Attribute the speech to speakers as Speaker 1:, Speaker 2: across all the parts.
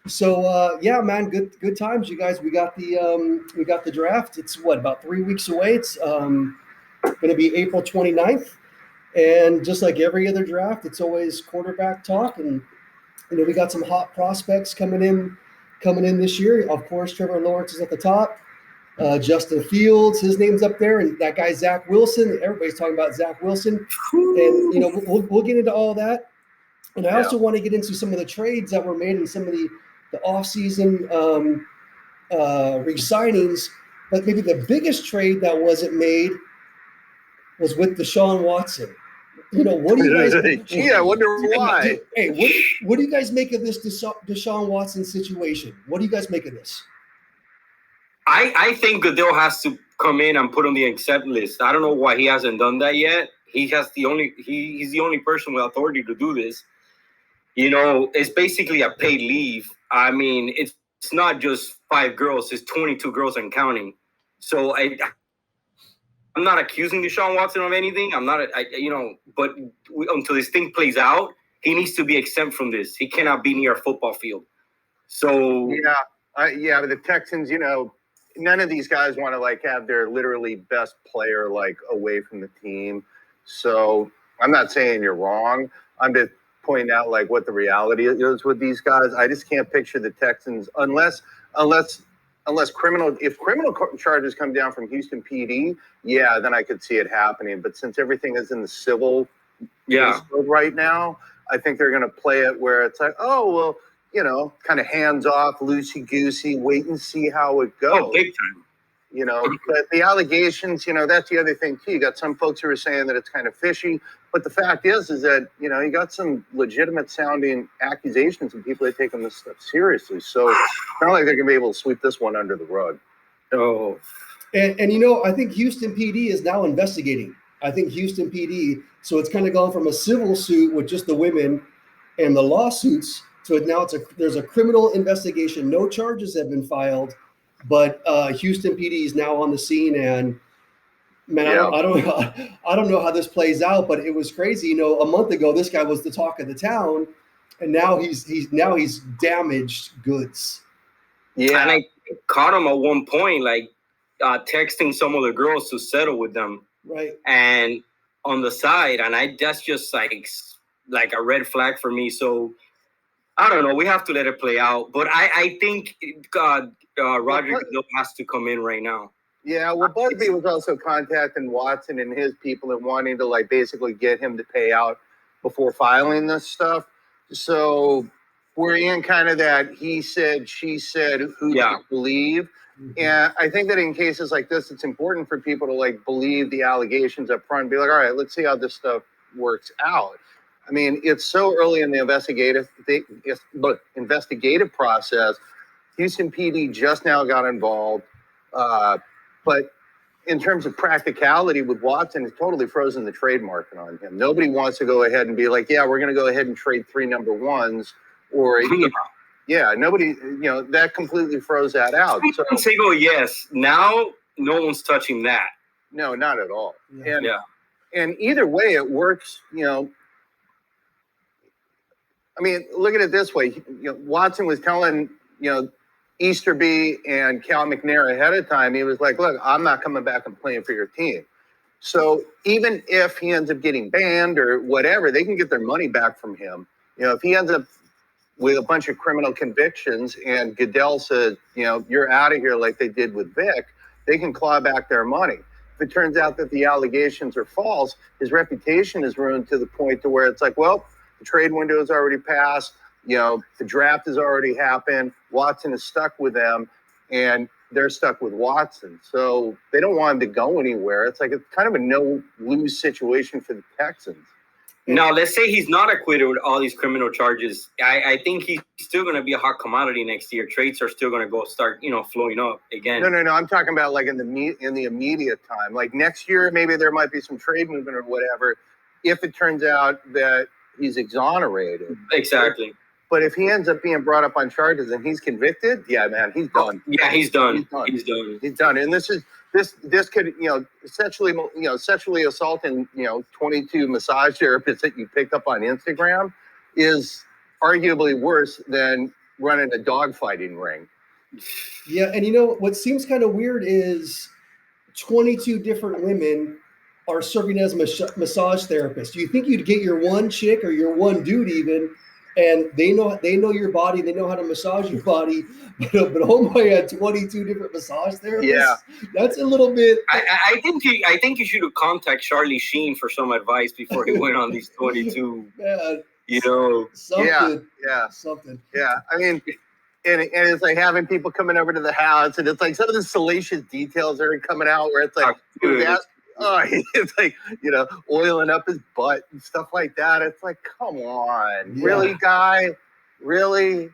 Speaker 1: So yeah, man, good times, you guys. We got the draft. It's what, about 3 weeks away. It's going to be April 29th, and just like every other draft, it's always quarterback talk. And we got some hot prospects coming in this year. Of course, Trevor Lawrence is at the top. Justin Fields, his name's up there, and that guy Zach Wilson. Everybody's talking about Zach Wilson, and we'll get into all that. And I also want to get into some of the trades that were made and some of the offseason re-signings. But maybe the biggest trade that wasn't made was with Deshaun Watson. What do you guys?
Speaker 2: Gee, I wonder why.
Speaker 1: Hey, what do you guys make of this Deshaun Watson situation? What do you guys make of this?
Speaker 3: I think Goodell has to come in and put on the accept list. I don't know why he hasn't done that yet. He's the only person with authority to do this. It's basically a paid leave. I mean, it's not just 5 girls; it's 22 girls and counting. So I'm not accusing Deshaun Watson of anything. I'm not, but until this thing plays out, he needs to be exempt from this. He cannot be near a football field. So
Speaker 2: but the Texans, none of these guys want to have their literally best player away from the team. So I'm not saying you're wrong. I'm just pointing out what the reality is with these guys. I just can't picture the Texans unless criminal charges come down from Houston PD. Yeah, then I could see it happening. But since everything is in the civil right now, I think they're going to play it where it's kind of hands off, loosey goosey, wait and see how it goes.
Speaker 3: Oh, big time.
Speaker 2: But the allegations, that's the other thing too. You got some folks who are saying that it's kind of fishy, but the fact is that you got some legitimate sounding accusations and people that take this stuff seriously. So it's not like they're gonna be able to sweep this one under the rug.
Speaker 1: Oh, and I think Houston PD is now investigating. I think Houston PD, so it's kind of gone from a civil suit with just the women and the lawsuits. So now there's a criminal investigation. No charges have been filed. But Houston PD is now on the scene, and man, I don't know how this plays out, but it was crazy. A month ago, this guy was the talk of the town, and now he's damaged goods.
Speaker 3: Yeah, and I caught him at one point, texting some of the girls to settle with them,
Speaker 1: right? And
Speaker 3: on the side, and that's just like a red flag for me. So I don't know. We have to let it play out, but I think Roger Goodell has to come in right now.
Speaker 2: Yeah, well, Busby was also contacting Watson and his people and wanting to basically get him to pay out before filing this stuff. So we're in kind of that he said, she said, who to believe. Mm-hmm. And I think that in cases like this, it's important for people to believe the allegations up front and be all right, let's see how this stuff works out. I mean, it's so early in the investigative process. Houston PD just now got involved. But in terms of practicality with Watson, it's totally frozen the trade market on him. Nobody wants to go ahead and be we're going to go ahead and trade 3 number ones. Or, nobody, that completely froze that out.
Speaker 3: So single, yes. Now, no one's touching that.
Speaker 2: No, not at all. And either way, it works, I mean, look at it this way. Watson was telling, Easterby and Cal McNair ahead of time, he was like, look, I'm not coming back and playing for your team. So even if he ends up getting banned or whatever, they can get their money back from him. If he ends up with a bunch of criminal convictions and Goodell says, you're out of here like they did with Vic, they can claw back their money. If it turns out that the allegations are false, his reputation is ruined to the point to where it's the trade window has already passed. The draft has already happened. Watson is stuck with them, and they're stuck with Watson. So they don't want him to go anywhere. It's it's kind of a no-lose situation for the Texans.
Speaker 3: Now, let's say he's not acquitted with all these criminal charges. I think he's still going to be a hot commodity next year. Trades are still going to start flowing up again.
Speaker 2: No. I'm talking about in the immediate time. Next year, maybe there might be some trade movement or whatever. If it turns out that he's exonerated.
Speaker 3: Exactly.
Speaker 2: But if he ends up being brought up on charges and he's convicted, yeah, man, he's done.
Speaker 3: Yeah, he's done.
Speaker 2: He's done. And this could, sexually assaulting, 22 massage therapists that you picked up on Instagram is arguably worse than running a dogfighting ring.
Speaker 1: Yeah, and you know what seems kind of weird is 22 different women are serving as massage therapists. Do you think you'd get your one chick or your one dude even, and they know your body, they know how to massage your body, but homeboy had 22 different massage therapists?
Speaker 2: Yeah.
Speaker 1: That's a little bit.
Speaker 3: I think you should contact Charlie Sheen for some advice before he went on these 22. You know,
Speaker 1: something.
Speaker 2: Yeah.
Speaker 1: Something.
Speaker 2: Yeah. I mean, and it's like having people coming over to the house, and it's like some of the salacious details are coming out where it's like, it's like, oiling up his butt and stuff like that. It's like, come on, really, guy, really.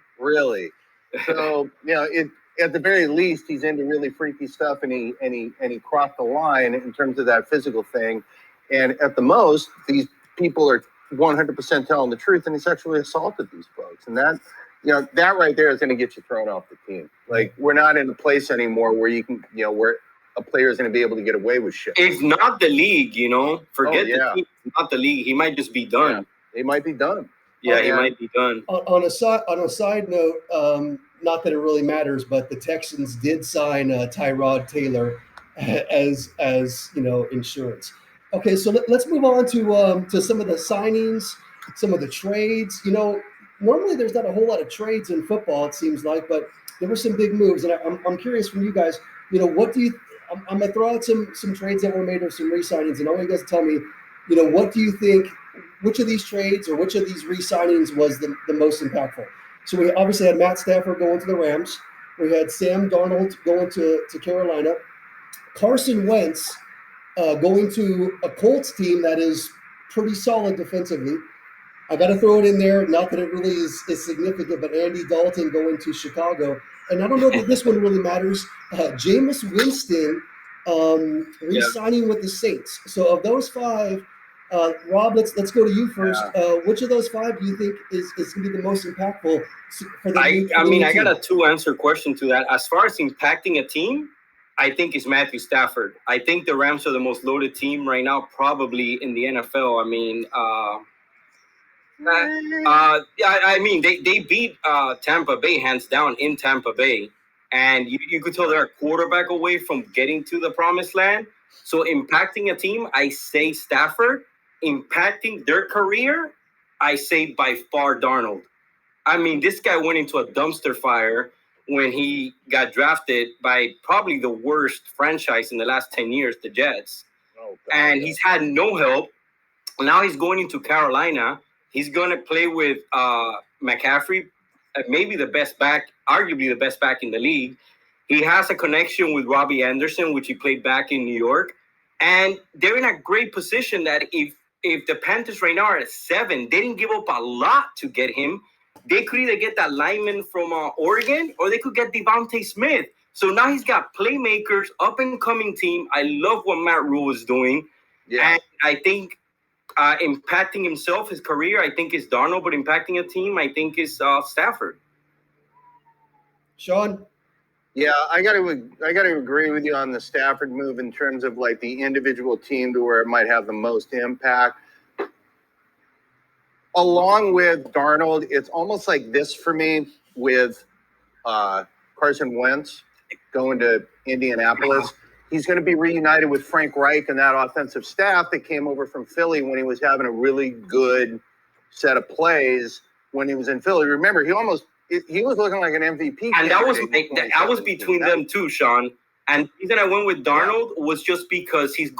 Speaker 2: So at the very least, he's into really freaky stuff, and he crossed the line in terms of that physical thing. And at the most, these people are 100% telling the truth, and he sexually assaulted these folks, and that. That right there is going to get you thrown off the team. Like, we're not in a place anymore where you can, where a player is going to be able to get away with shit.
Speaker 3: It's not the league, Forget the team. It's not the league. He might just be done.
Speaker 2: Yeah. He might be done.
Speaker 3: Yeah, he might be done.
Speaker 1: On a side note, not that it really matters, but the Texans did sign Tyrod Taylor as insurance. Okay, so let's move on to some of the signings, some of the trades. Normally there's not a whole lot of trades in football, it seems like, but there were some big moves, and I'm curious from you guys. What do you? I'm gonna throw out some trades that were made or some re-signings, and I want you guys to tell me, what do you think? Which of these trades or which of these re-signings was the most impactful? So we obviously had Matt Stafford going to the Rams. We had Sam Darnold going to Carolina. Carson Wentz going to a Colts team that is pretty solid defensively. I got to throw it in there. Not that it really is significant, but Andy Dalton going to Chicago. And I don't know that this one really matters. Jameis Winston re-signing with the Saints. So of those five, Rob, let's go to you first. Which of those five do you think is going to be the most impactful for the
Speaker 3: I got a 2-answer question to that. As far as impacting a team, I think it's Matthew Stafford. I think the Rams are the most loaded team right now, probably in the NFL. They beat Tampa Bay hands down in Tampa Bay, and you could tell they're a quarterback away from getting to the promised land. So impacting a team, I say Stafford. Impacting their career, I say by far Darnold. This guy went into a dumpster fire when he got drafted by probably the worst franchise in the last 10 years, the Jets. And he's had no help. Now he's going into Carolina. He's going to play with McCaffrey, maybe the best back, arguably the best back in the league. He has a connection with Robbie Anderson, which he played back in New York. And they're in a great position that if the Panthers right now are at 7, they didn't give up a lot to get him. They could either get that lineman from Oregon, or they could get Devontae Smith. So now he's got playmakers, up-and-coming team. I love what Matt Rule is doing. Yeah. And I think impacting himself, his career, I think is Darnold, but impacting a team, I think is Stafford.
Speaker 1: Sean?
Speaker 2: Yeah, I got to agree with you on the Stafford move in terms of like the individual team to where it might have the most impact. Along with Darnold, it's almost like this for me with Carson Wentz going to Indianapolis. He's going to be reunited with Frank Reich and that offensive staff that came over from Philly when he was having a really good set of plays when he was in Philly. Remember, he was looking like an MVP.
Speaker 3: And that was between them too, Sean. And the reason I went with Darnold was just because he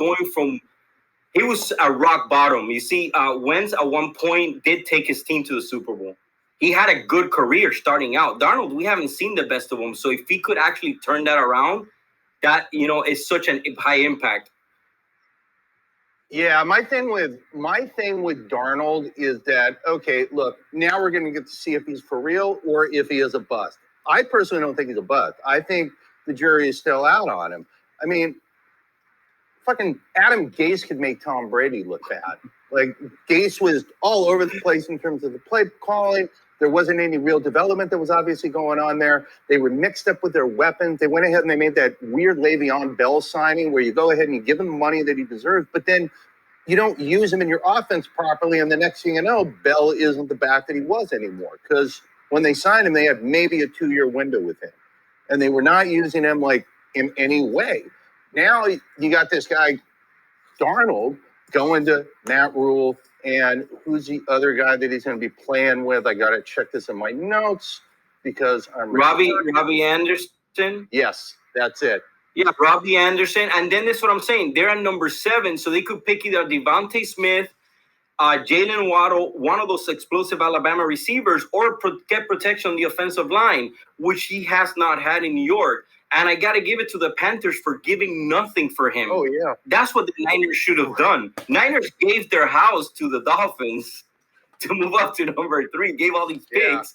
Speaker 3: was a rock bottom. You see, Wentz at one point did take his team to the Super Bowl. He had a good career starting out. Darnold, we haven't seen the best of him. So if he could actually turn that around, that, is such a high impact.
Speaker 2: Yeah, my thing with Darnold is that, okay, look, now we're going to get to see if he's for real or if he is a bust. I personally don't think he's a bust. I think the jury is still out on him. Fucking Adam Gase could make Tom Brady look bad. Like, Gase was all over the place in terms of the play calling. There wasn't any real development that was obviously going on there. They were mixed up with their weapons. They went ahead and they made that weird Le'Veon Bell signing where you go ahead and you give him the money that he deserves, but then you don't use him in your offense properly, and the next thing you know, Bell isn't the back that he was anymore because When they signed him, they had maybe a 2-year window with him, and they were not using him like in any way. Now you got this guy, Darnold, going to Matt Rule, and who's the other guy that he's going to be playing with? I got to check this in my notes because I'm
Speaker 3: Robbie Anderson.
Speaker 2: Yes, that's it.
Speaker 3: Yeah, Robbie Anderson. And then that's what I'm saying. They're at number 7, so they could pick either Devontae Smith, Jalen Waddle, one of those explosive Alabama receivers, or get protection on the offensive line, which he has not had in New York. And I got to give it to the Panthers for giving nothing for him.
Speaker 2: Oh, yeah.
Speaker 3: That's what the Niners should have done. Niners gave their house to the Dolphins to move up to number 3, gave all these picks.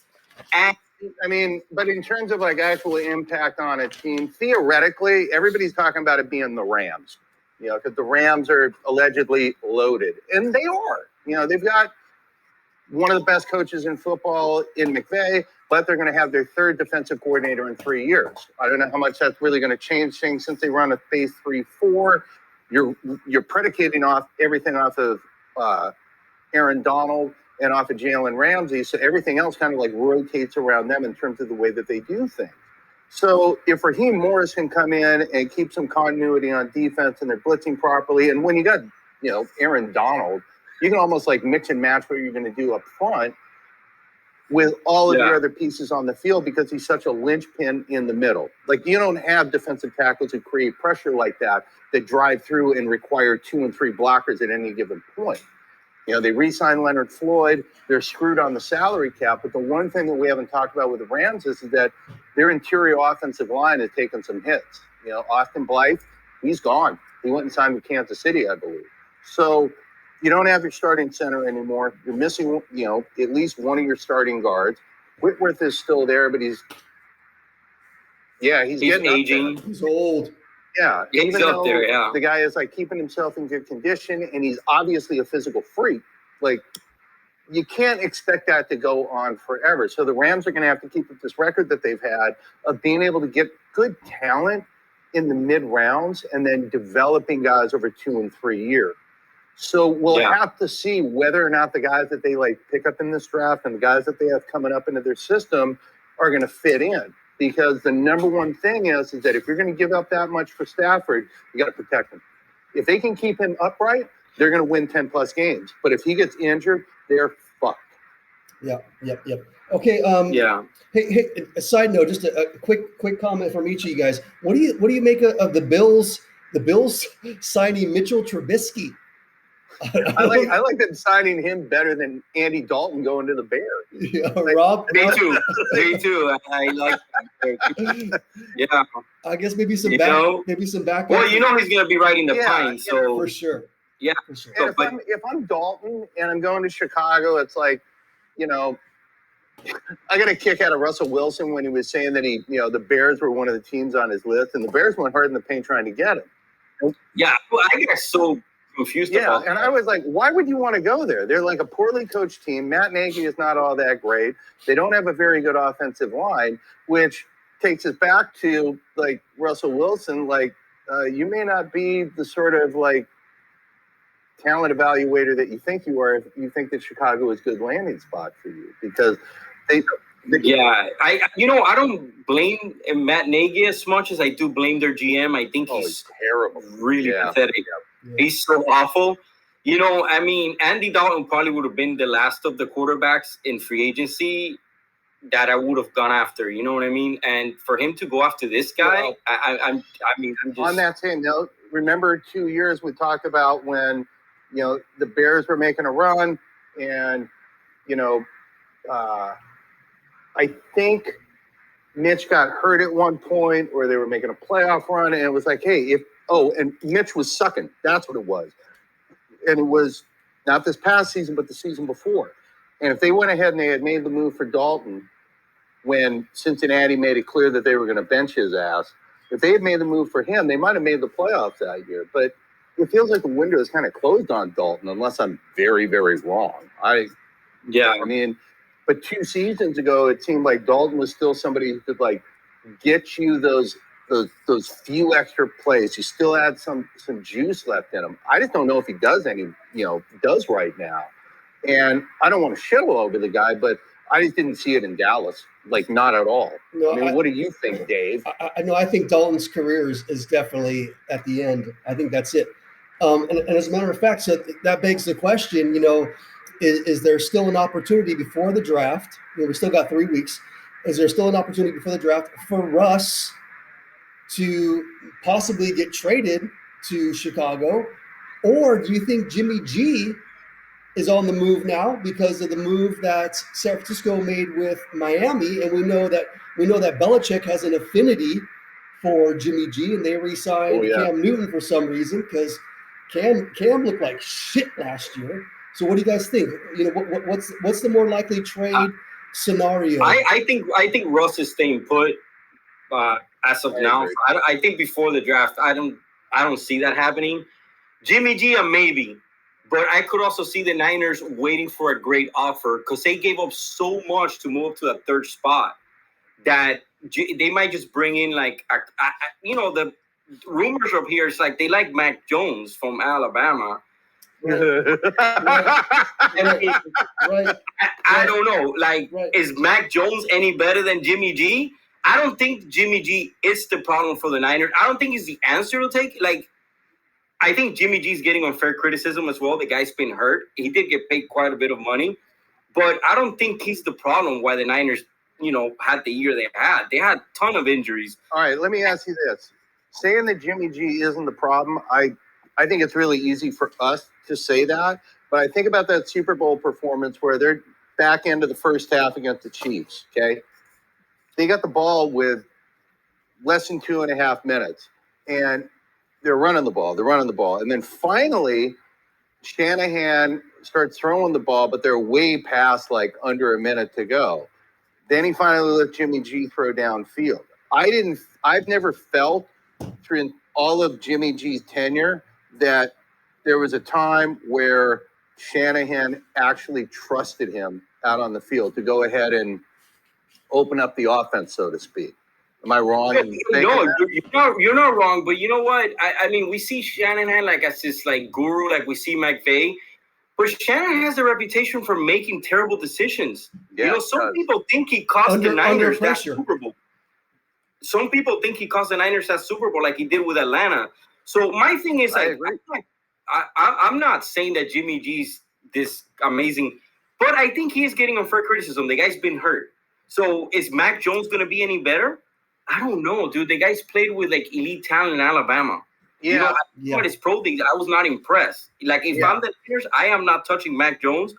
Speaker 2: Yeah. And I mean, but in terms of like actual impact on a team, theoretically, everybody's talking about it being the Rams, because the Rams are allegedly loaded. And they are. They've got one of the best coaches in football in McVay, but they're going to have their 3rd defensive coordinator in 3 years. I don't know how much that's really going to change things since they run a phase 3-4. You're predicating everything off of Aaron Donald and off of Jalen Ramsey, so everything else kind of like rotates around them in terms of the way that they do things. So if Raheem Morris can come in and keep some continuity on defense and they're blitzing properly, and when you got Aaron Donald, you can almost like mix and match what you're going to do up front with all of your other pieces on the field because he's such a linchpin in the middle. Like you don't have defensive tackles who create pressure like that drive through and require 2 and 3 blockers at any given point. They re-signed Leonard Floyd. They're screwed on the salary cap. But the one thing that we haven't talked about with the Rams is that their interior offensive line has taken some hits. Austin Blythe, he's gone. He went and signed with Kansas City, I believe. So you don't have your starting center anymore. You're missing, at least one of your starting guards. Whitworth is still there, but he's getting
Speaker 3: aging.
Speaker 1: He's old.
Speaker 2: Yeah,
Speaker 3: he's up there. Yeah,
Speaker 2: the guy is like keeping himself in good condition, and he's obviously a physical freak. Like you can't expect that to go on forever. So the Rams are going to have to keep up this record that they've had of being able to get good talent in the mid rounds and then developing guys over 2 and 3 years. So we'll have to see whether or not the guys that they like pick up in this draft and the guys that they have coming up into their system are going to fit in. Because the number one thing is that if you're going to give up that much for Stafford, you got to protect him. If they can keep him upright, they're going to win 10+ games. But if he gets injured, they're fucked.
Speaker 1: Yep. Okay. Hey. A side note, just a quick comment from each of you guys. What do you make of the Bills? The Bills signing Mitchell Trubisky.
Speaker 2: I like them signing him better than Andy Dalton going to the Bears.
Speaker 1: Yeah, Rob.
Speaker 3: Me too. I like that. Yeah.
Speaker 1: I guess maybe some back.
Speaker 3: Well, he's going to be riding the pine, so
Speaker 1: for sure.
Speaker 3: Yeah.
Speaker 1: For sure.
Speaker 2: And if I'm Dalton and I'm going to Chicago, it's like, I got a kick out of Russell Wilson when he was saying that the Bears were one of the teams on his list, and the Bears went hard in the paint trying to get him.
Speaker 3: Yeah, well, I get so confused about that.
Speaker 2: And I was like, why would you want to go there? They're like a poorly coached team. Matt Nagy is not all that great. They don't have a very good offensive line, which takes us back to like Russell Wilson. Like, you may not be the sort of like talent evaluator that you think you are if you think that Chicago is a good landing spot for you, because I don't blame Matt Nagy as much as I do blame their GM. I think he's terrible,
Speaker 3: really pathetic. Yeah. He's so awful. Andy Dalton probably would have been the last of the quarterbacks in free agency that I would have gone after. You know what I mean? And for him to go after this guy, I'm just
Speaker 2: on that same note. Remember 2 years we talked about when the Bears were making a run, and I think Mitch got hurt at one point, or they were making a playoff run, and it was like, hey, and Mitch was sucking. That's what it was. And it was not this past season, but the season before. And if they went ahead and they had made the move for Dalton when Cincinnati made it clear that they were going to bench his ass, if they had made the move for him, they might have made the playoffs that year. But it feels like the window is kind of closed on Dalton, unless I'm very, very wrong. But 2 seasons ago, it seemed like Dalton was still somebody who could like get you those few extra plays. He still had some juice left in him. I just don't know if he does right now. And I don't want to shit all over the guy, but I just didn't see it in Dallas, like not at all.
Speaker 1: No,
Speaker 2: I mean, what do you think, Dave?
Speaker 1: I know. I think Dalton's career is definitely at the end. I think that's it. And as a matter of fact, so that begs the question. Is there still an opportunity before the draft? We still got 3 weeks. Is there still an opportunity before the draft for Russ to possibly get traded to Chicago, or do you think Jimmy G is on the move now because of the move that San Francisco made with Miami, and we know that Belichick has an affinity for Jimmy G, and they re-signed Cam Newton for some reason because Cam looked like shit last year. So what do you guys think? What's the more likely trade scenario?
Speaker 3: I think Russ is staying put as of now. I think before the draft, I don't see that happening. Jimmy G, maybe. But I could also see the Niners waiting for a great offer because they gave up so much to move up to that third spot that they might just bring in the rumors up here. It's like they like Mac Jones from Alabama.
Speaker 1: Right.
Speaker 3: I don't know. Is Mac Jones any better than Jimmy G? I don't think Jimmy G is the problem for the Niners. I don't think he's the answer to take. I think Jimmy G's getting unfair criticism as well. The guy's been hurt. He did get paid quite a bit of money. But I don't think he's the problem why the Niners, had the year they had. They had a ton of injuries.
Speaker 2: All right, let me ask you this. Saying that Jimmy G isn't the problem, I think it's really easy for us to say that. But I think about that Super Bowl performance where they're back into the first half against the Chiefs, okay? They got the ball with less than 2.5 minutes. And they're running the ball. And then finally, Shanahan starts throwing the ball, but they're way past under a minute to go. Then he finally let Jimmy G throw downfield. I've never felt through all of Jimmy G's tenure that there was a time where Shanahan actually trusted him out on the field to go ahead and open up the offense, so to speak. Am I wrong?
Speaker 3: No, you're not wrong. But you know what? I mean, we see Shanahan as this guru, like we see McVay. But Shanahan has a reputation for making terrible decisions.
Speaker 2: Yeah,
Speaker 3: some people think he cost the Niners that Super Bowl. Some people think he cost the Niners that Super Bowl like he did with Atlanta. So my thing is, I agree. I'm not saying that Jimmy G's this amazing, but I think he is getting unfair criticism. The guy's been hurt. So is Mac Jones going to be any better? I don't know, dude. The guys played with elite talent in Alabama.
Speaker 2: Yeah.
Speaker 3: But his pro things, I was not impressed. If I'm the Niners, I am not touching Mac Jones.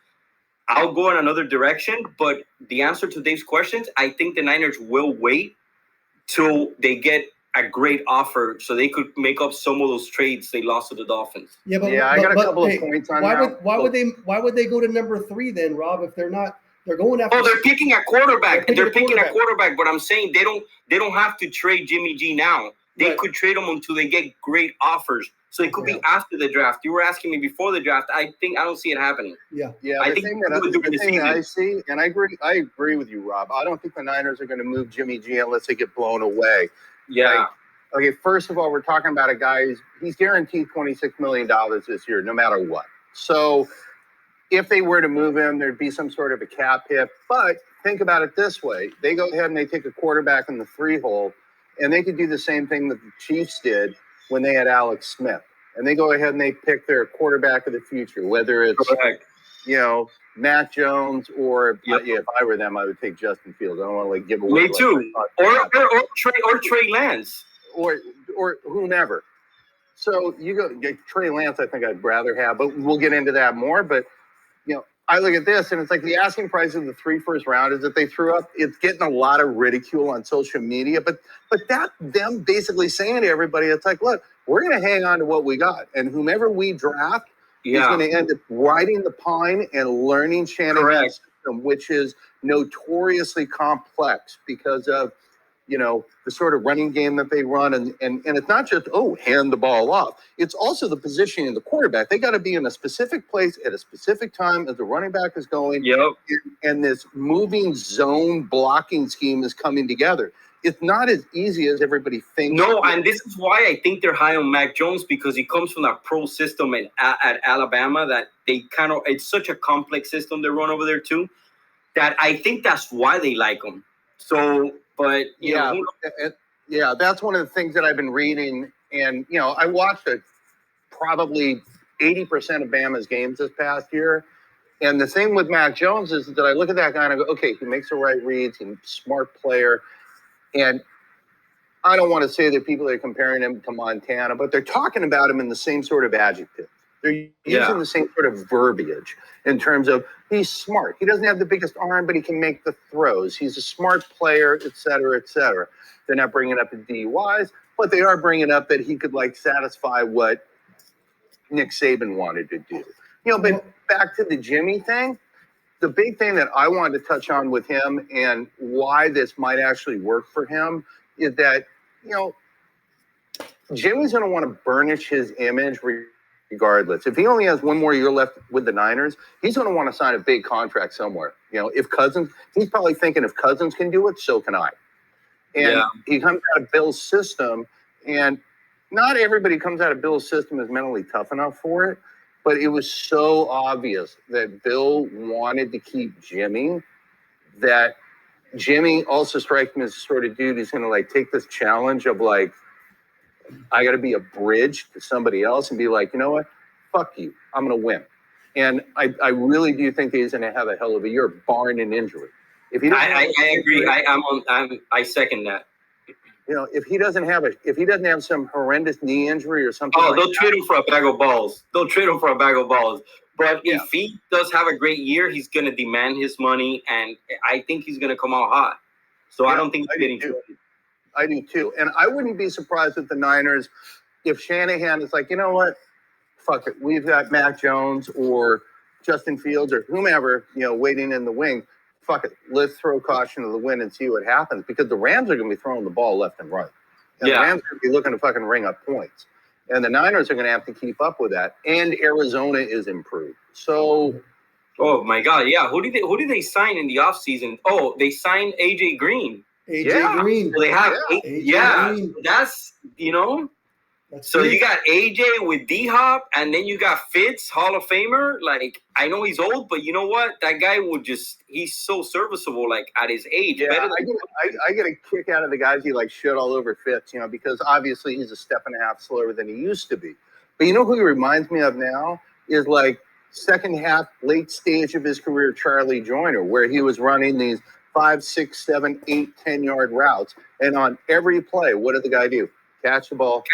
Speaker 3: I'll go in another direction. But the answer to Dave's questions, I think the Niners will wait till they get a great offer so they could make up some of those trades they lost to the Dolphins.
Speaker 1: Yeah,
Speaker 2: I got a couple of points on that.
Speaker 1: Why would they go to number 3 then, Rob? If they're not. They're going after.
Speaker 3: Oh, they're picking a quarterback. They're picking a quarterback, but I'm saying they don't have to trade Jimmy G now. They could trade him until they get great offers. So it could be after the draft. You were asking me before the draft. I don't see it happening.
Speaker 2: Yeah. I think the thing that I see, and I agree with you, Rob. I don't think the Niners are going to move Jimmy G unless they get blown away.
Speaker 3: Yeah.
Speaker 2: Okay. First of all, we're talking about a guy he's guaranteed $26 million this year, no matter what. So. If they were to move him, there'd be some sort of a cap hit. But think about it this way. They go ahead and they take a quarterback in the 3 hole, and they could do the same thing that the Chiefs did when they had Alex Smith. And they go ahead and they pick their quarterback of the future, whether it's, Mac Jones or, if I were them, I would take Justin Fields. I don't want to give away.
Speaker 3: Me too. Or Trey Lance.
Speaker 2: Or whomever. So you go Trey Lance, I think I'd rather have, but we'll get into that more. But I look at this and it's the asking price of the 3 first rounders that they threw up. It's getting a lot of ridicule on social media, but that them basically saying to everybody, it's look, we're going to hang on to what we got, and whomever we draft is going to end up riding the pine and learning Shanahan's system, which is notoriously complex because of the sort of running game that they run. And it's not just, hand the ball off. It's also the positioning of the quarterback. They got to be in a specific place at a specific time as the running back is going.
Speaker 3: Yep.
Speaker 2: And this moving zone blocking scheme is coming together. It's not as easy as everybody thinks.
Speaker 3: No, and this is why I think they're high on Mac Jones, because he comes from that pro system at Alabama that it's such a complex system they run over there too. that I think that's why they like him. So, but
Speaker 2: Yeah, yeah, that's one of the things that I've been reading, and I watched probably 80% of Bama's games this past year. And the thing with Mac Jones is that I look at that guy and I go, okay, he makes the right reads, he's a smart player. And I don't want to say that people are comparing him to Montana, but they're talking about him in the same sort of adjective. They're using the same sort of verbiage in terms of he's smart. He doesn't have the biggest arm, but he can make the throws. He's a smart player, et cetera, et cetera. They're not bringing up the DUIs, but they are bringing up that he could satisfy what Nick Saban wanted to do. But back to the Jimmy thing, the big thing that I wanted to touch on with him and why this might actually work for him is that, Jimmy's going to want to burnish his image regardless. If he only has one more year left with the Niners, he's going to want to sign a big contract somewhere. If Cousins, he's probably thinking if Cousins can do it, so can I. And he comes out of Bill's system, and not everybody comes out of Bill's system is mentally tough enough for it. But it was so obvious that Bill wanted to keep Jimmy, that Jimmy also strikes me as the sort of dude who's going to take this challenge of I got to be a bridge to somebody else and be like, you know what? Fuck you. I'm going to win. And I really do think he's going to have a hell of a year, barring an injury. If he
Speaker 3: I agree. I second that.
Speaker 2: If he doesn't have some horrendous knee injury or something.
Speaker 3: Oh, they'll trade him for a bag of balls. But if he does have a great year, he's going to demand his money, and I think he's going to come out hot. So I don't think he's getting traded.
Speaker 2: I do too. And I wouldn't be surprised with the Niners if Shanahan is like, you know what? Fuck it. We've got Mac Jones or Justin Fields or whomever, waiting in the wing. Fuck it. Let's throw caution to the wind and see what happens, because the Rams are going to be throwing the ball left and right. And the Rams are going to be looking to fucking ring up points. And the Niners are going to have to keep up with that. And Arizona is improved. So.
Speaker 3: Oh, my God. Yeah. Who did they sign in the offseason? Oh, they signed A.J. Green.
Speaker 1: AJ Green.
Speaker 3: So they have,
Speaker 1: Green.
Speaker 3: That's, so you got AJ with D-Hop, and then you got Fitz, Hall of Famer. I know he's old, but you know what? That guy he's so serviceable, at his age.
Speaker 2: Yeah, I get a kick out of the guys who shit all over Fitz, because obviously he's a step and a half slower than he used to be. But you know who he reminds me of now is second half, late stage of his career, Charlie Joyner, where he was running these 5, 6, 7, 8, 10-yard routes. And on every play, what did the guy do? Catch the ball.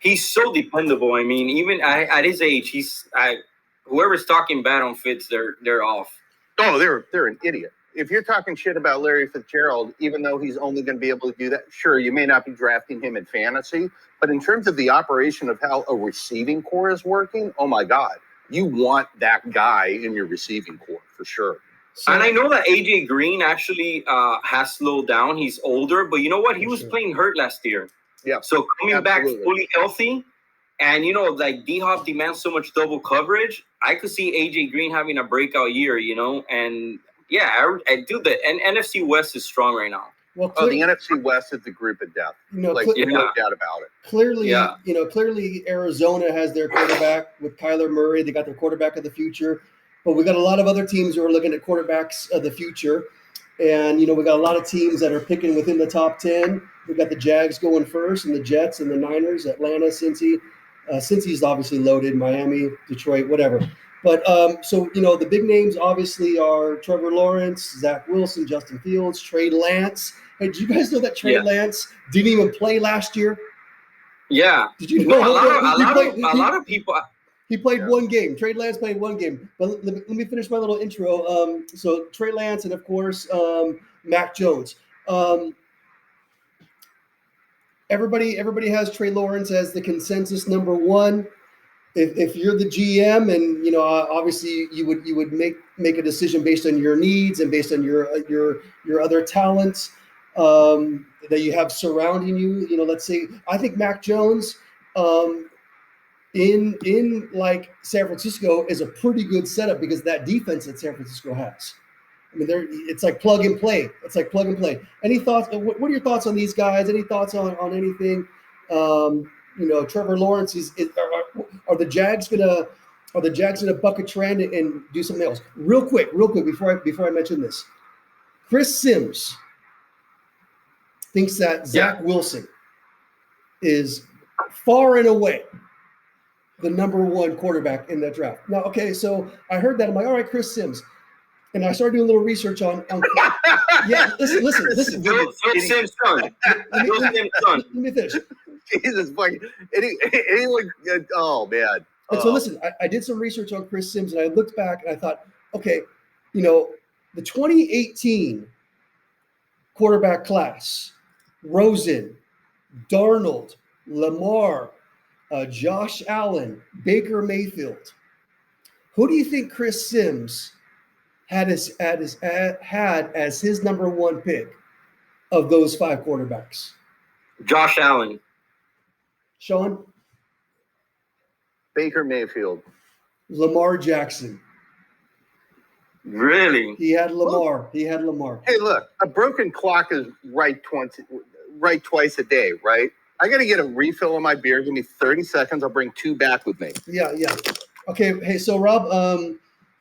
Speaker 3: He's so dependable. I mean, even at his age, whoever's talking bad on Fitz, they're off.
Speaker 2: Oh, they're an idiot. If you're talking shit about Larry Fitzgerald, even though he's only going to be able to do that, sure, you may not be drafting him in fantasy. But in terms of the operation of how a receiving core is working, oh, my God, you want that guy in your receiving core for sure.
Speaker 3: And I know that AJ Green actually has slowed down. He's older, but you know what? He was playing hurt last year.
Speaker 2: Yeah.
Speaker 3: So coming back fully healthy, and D-Hop demands so much double coverage, I could see AJ Green having a breakout year. And I do that. And NFC West is strong right now.
Speaker 1: Well,
Speaker 2: the NFC West is the group of death. No doubt about it.
Speaker 1: Clearly, Arizona has their quarterback with Kyler Murray. They got their quarterback of the future. But we got a lot of other teams who are looking at quarterbacks of the future. And, we got a lot of teams that are picking within the top 10. We got the Jags going first, and the Jets and the Niners, Atlanta, Cincy. Cincy's obviously loaded, Miami, Detroit, whatever. But the big names obviously are Trevor Lawrence, Zach Wilson, Justin Fields, Trey Lance. Hey, did you guys know that Trey Lance didn't even play last year?
Speaker 3: Yeah.
Speaker 1: Did you know?
Speaker 3: A lot of people.
Speaker 1: He played one game. Trey Lance played one game. But let me finish my little intro. So Trey Lance and, of course, Mac Jones. Everybody has Trey Lawrence as the consensus number one. If you're the GM, and obviously you would make a decision based on your needs and based on your other talents that you have surrounding you. Let's say I think Mac Jones. In San Francisco is a pretty good setup because that defense that San Francisco has. I mean, it's like plug and play. Any thoughts? What are your thoughts on these guys? Any thoughts on anything? Trevor Lawrence are the Jags gonna Are the Jags going to buck a trend and do something else? Real quick, before I mention this, Chris Sims thinks that Zach Wilson is far and away the number one quarterback in that draft. Now, okay, so I heard that. I'm like, all right, Chris Sims. And I started doing a little research on yeah, listen.
Speaker 3: Phil Sims' son.
Speaker 1: Let me finish.
Speaker 2: Jesus fucking, oh man.
Speaker 1: And so listen, I did some research on Chris Sims, and I looked back and I thought, okay, you know, the 2018 quarterback class, Rosen, Darnold, Lamar, Josh Allen, Baker Mayfield. Who do you think Chris Sims had as his number one pick of those 5 quarterbacks?
Speaker 3: Josh Allen.
Speaker 1: Sean?
Speaker 2: Baker Mayfield.
Speaker 1: Lamar Jackson.
Speaker 3: Really?
Speaker 1: He had Lamar.
Speaker 2: Hey, look, a broken clock is right twice a day, right? I got to get a refill on my beer. Give me 30 seconds. I'll bring 2 back with me.
Speaker 1: Yeah. Okay. Hey, so Rob,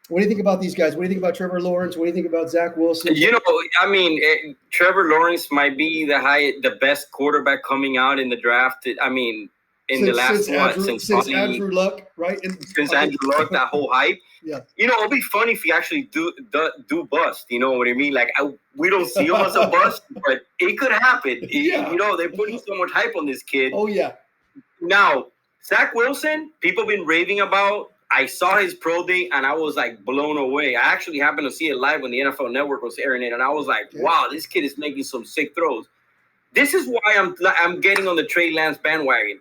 Speaker 1: what do you think about these guys? What do you think about Trevor Lawrence? What do you think about Zach Wilson?
Speaker 3: You know, I mean, Trevor Lawrence might be the best quarterback coming out in the draft. I mean, since
Speaker 1: Andrew Luck, right?
Speaker 3: Since Andrew Luck, that whole hype.
Speaker 1: Yeah.
Speaker 3: You know, it'll be funny if he actually do bust. You know what I mean? Like, we don't see him as a bust, but it could happen.
Speaker 1: Yeah.
Speaker 3: You know, they're putting so much hype on this kid.
Speaker 1: Oh, yeah.
Speaker 3: Now, Zach Wilson, people have been raving about. I saw his pro day, and I was, like, blown away. I actually happened to see it live when the NFL Network was airing it, and I was like, wow, this kid is making some sick throws. This is why I'm getting on the Trey Lance bandwagon.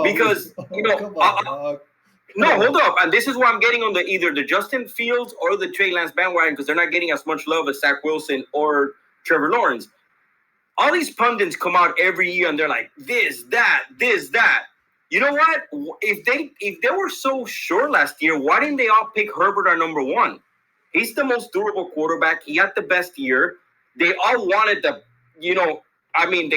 Speaker 3: Because, you know, hold up. And this is why I'm getting on either the Justin Fields or the Trey Lance bandwagon, because they're not getting as much love as Zach Wilson or Trevor Lawrence. All these pundits come out every year, and they're like, this, that. You know what? If they were so sure last year, why didn't they all pick Herbert at number 1? He's the most durable quarterback. He had the best year. They all wanted the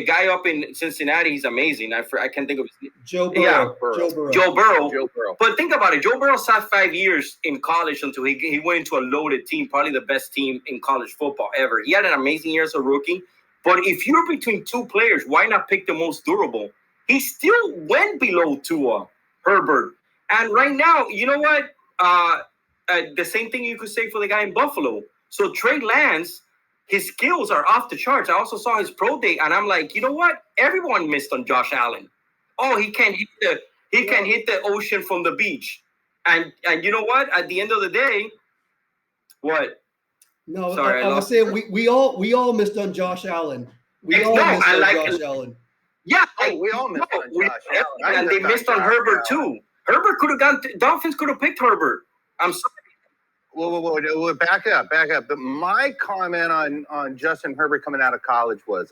Speaker 3: guy up in Cincinnati, he's amazing. I can't think of his name.
Speaker 1: Joe Burrow.
Speaker 3: Yeah, Joe Burrow. But think about it. Joe Burrow sat 5 years in college until he went into a loaded team, probably the best team in college football ever. He had an amazing year as a rookie. But if you're between 2 players, why not pick the most durable? He still went below Tua, Herbert. And right now, you know what? The same thing you could say for the guy in Buffalo. So Trey Lance, his skills are off the charts. I also saw his pro day, and I'm like, you know what? Everyone missed on Josh Allen. Oh, he can hit the ocean from the beach. And you know what? At the end of the day, what?
Speaker 1: No, sorry, I was saying we all missed on Josh Allen. Josh Allen.
Speaker 3: Yeah,
Speaker 2: we all missed on Josh Allen.
Speaker 3: And they missed on Herbert too. Herbert could have gone. Dolphins could have picked Herbert. I'm sorry.
Speaker 2: Well, back up. But my comment on Justin Herbert coming out of college was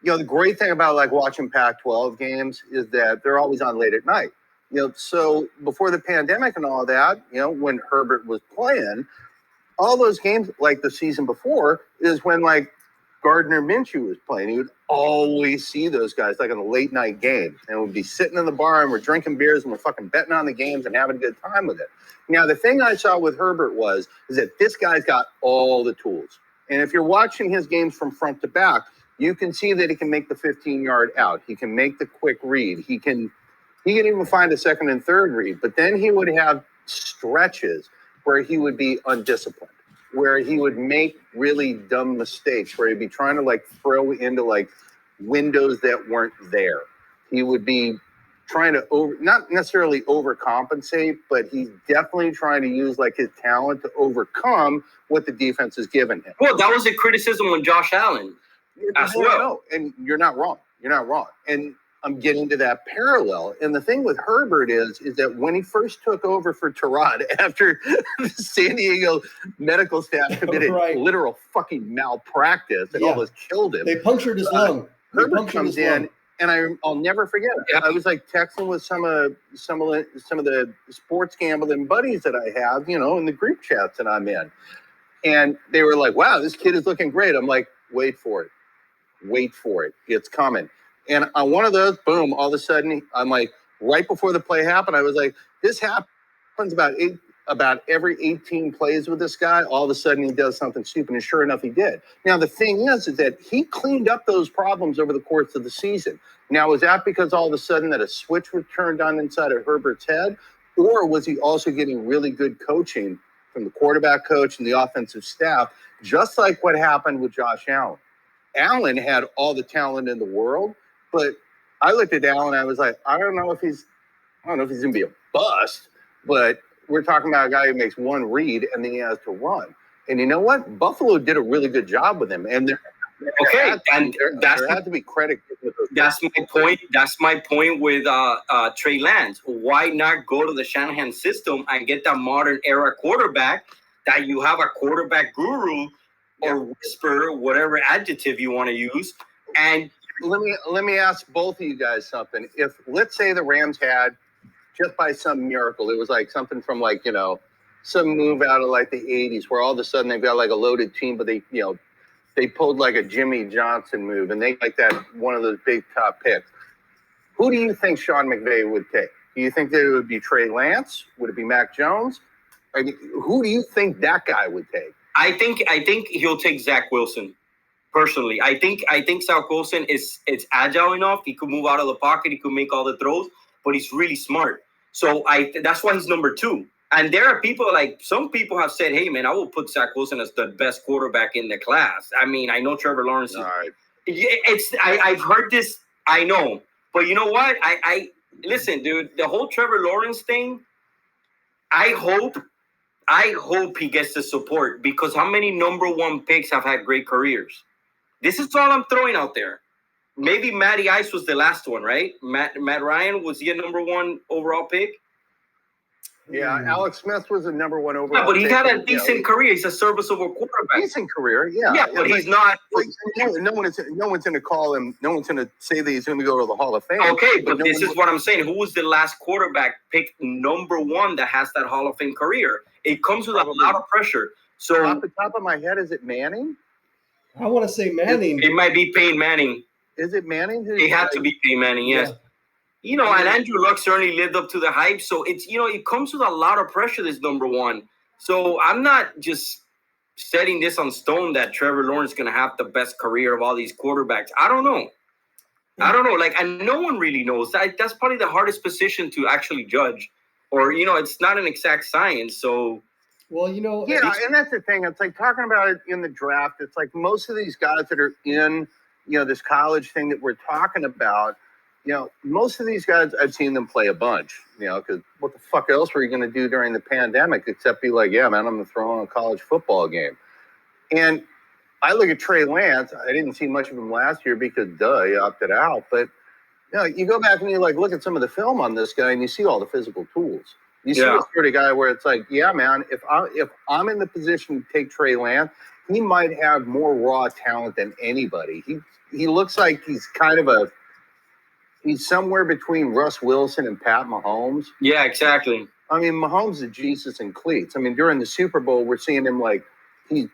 Speaker 2: the great thing about like watching Pac-12 games is that they're always on late at night. You know, so before the pandemic and all that, you know, when Herbert was playing, all those games like the season before is when like Gardner Minshew was playing. You would always see those guys like in the late night games, and we'd be sitting in the bar and we're drinking beers and we're fucking betting on the games and having a good time with it. Now, the thing I saw with Herbert is that this guy's got all the tools. And if you're watching his games from front to back, you can see that he can make the 15-yard out. He can make the quick read. He can even find a second and third read. But then he would have stretches where he would be undisciplined, where he would make really dumb mistakes, where he'd be trying to like throw into like windows that weren't there. He would be trying to not necessarily overcompensate, but he's definitely trying to use like his talent to overcome what the defense has given him.
Speaker 3: Well, that was a criticism on Josh Allen as well.
Speaker 2: No, and you're not wrong. And I'm getting to that parallel. And the thing with Herbert is that when he first took over for Tyrod after the San Diego medical staff committed literal fucking malpractice and almost killed him.
Speaker 1: They punctured his lung.
Speaker 2: Herbert comes in. And I'll never forget it. Yeah. I was like texting with some of the sports gambling buddies that I have, you know, in the group chats that I'm in. And they were like, wow, this kid is looking great. I'm like, wait for it. It's coming. And on one of those, boom, all of a sudden, I'm like, right before the play happened, I was like, this happened happens about every 18 plays with this guy. All of a sudden, he does something stupid, and sure enough, he did. Now, the thing is that he cleaned up those problems over the course of the season. Now, is that because all of a sudden that a switch was turned on inside of Herbert's head, or was he also getting really good coaching from the quarterback coach and the offensive staff, just like what happened with Josh Allen? Allen had all the talent in the world, but I looked at Allen and I was like, I don't know if he's going to be a bust, but we're talking about a guy who makes one read and then he has to run. And you know what? Buffalo did a really good job with him. And there had to be credit.
Speaker 3: That's my point. That's my point with Trey Lance. Why not go to the Shanahan system and get that modern era quarterback that you have a quarterback guru or whisper, whatever adjective you want to use. And
Speaker 2: let me ask both of you guys something. If, let's say, the Rams had, just by some miracle, it was like something from like, you know, some move out of like the 80s where all of a sudden they've got like a loaded team, but they pulled like a Jimmy Johnson move and they like that one of those big top picks. Who do you think Sean McVay would take? Do you think that it would be Trey Lance? Would it be Mac Jones? I mean, who do you think that guy would take?
Speaker 3: I think he'll take Zach Wilson. Personally, I think Zach Wilson is agile enough. He could move out of the pocket. He could make all the throws, but he's really smart. So that's why he's number 2. And there are people some people have said, hey, man, I will put Zach Wilson as the best quarterback in the class. I mean, I know Trevor Lawrence.
Speaker 2: All right.
Speaker 3: I've heard this. I know. But you know what? I listen, dude, the whole Trevor Lawrence thing, I hope he gets the support because how many number 1 picks have had great careers? This is all I'm throwing out there. Maybe Matty Ice was the last one, right? Matt Ryan, was he a number 1 overall pick?
Speaker 2: Yeah, Alex Smith was a number 1 overall.
Speaker 3: Yeah, but he
Speaker 2: pick
Speaker 3: had a decent career. He's a serviceable quarterback.
Speaker 2: Decent career, yeah.
Speaker 3: Yeah, but he's not.
Speaker 2: No one's going to call him. No one's going to say that he's going to go to the Hall of Fame.
Speaker 3: Okay, but this is what I'm saying. Who was the last quarterback picked number 1 that has that Hall of Fame career? It comes with a lot of pressure. So
Speaker 2: off the top of my head, is it Manning?
Speaker 1: I want to say Manning.
Speaker 3: It might be Peyton Manning.
Speaker 2: Is it Manning?
Speaker 3: It had to be Peyton Manning, yes. Yeah. You know, and Andrew Luck certainly lived up to the hype. So it's, you know, it comes with a lot of pressure, this number 1. So I'm not just setting this on stone that Trevor Lawrence is going to have the best career of all these quarterbacks. I don't know. And no one really knows. That's probably the hardest position to actually judge. Or, you know, it's not an exact science. So,
Speaker 1: well, you know.
Speaker 2: Yeah, and that's the thing. It's like talking about it in the draft. It's like most of these guys that are in, you know, this college thing that we're talking about, you know, most of these guys, I've seen them play a bunch, you know, because what the fuck else were you going to do during the pandemic except be like, yeah, man, I'm going to throw on a college football game. And I look at Trey Lance. I didn't see much of him last year because, he opted out. But, you know, you go back and you like look at some of the film on this guy and you see all the physical tools. You see this sort of guy where it's like, yeah, man, if I'm in the position to take Trey Lance, he might have more raw talent than anybody. He looks like he's somewhere between Russ Wilson and Pat Mahomes.
Speaker 3: Yeah, exactly.
Speaker 2: I mean, Mahomes is Jesus in cleats. I mean, during the Super Bowl, we're seeing him like he's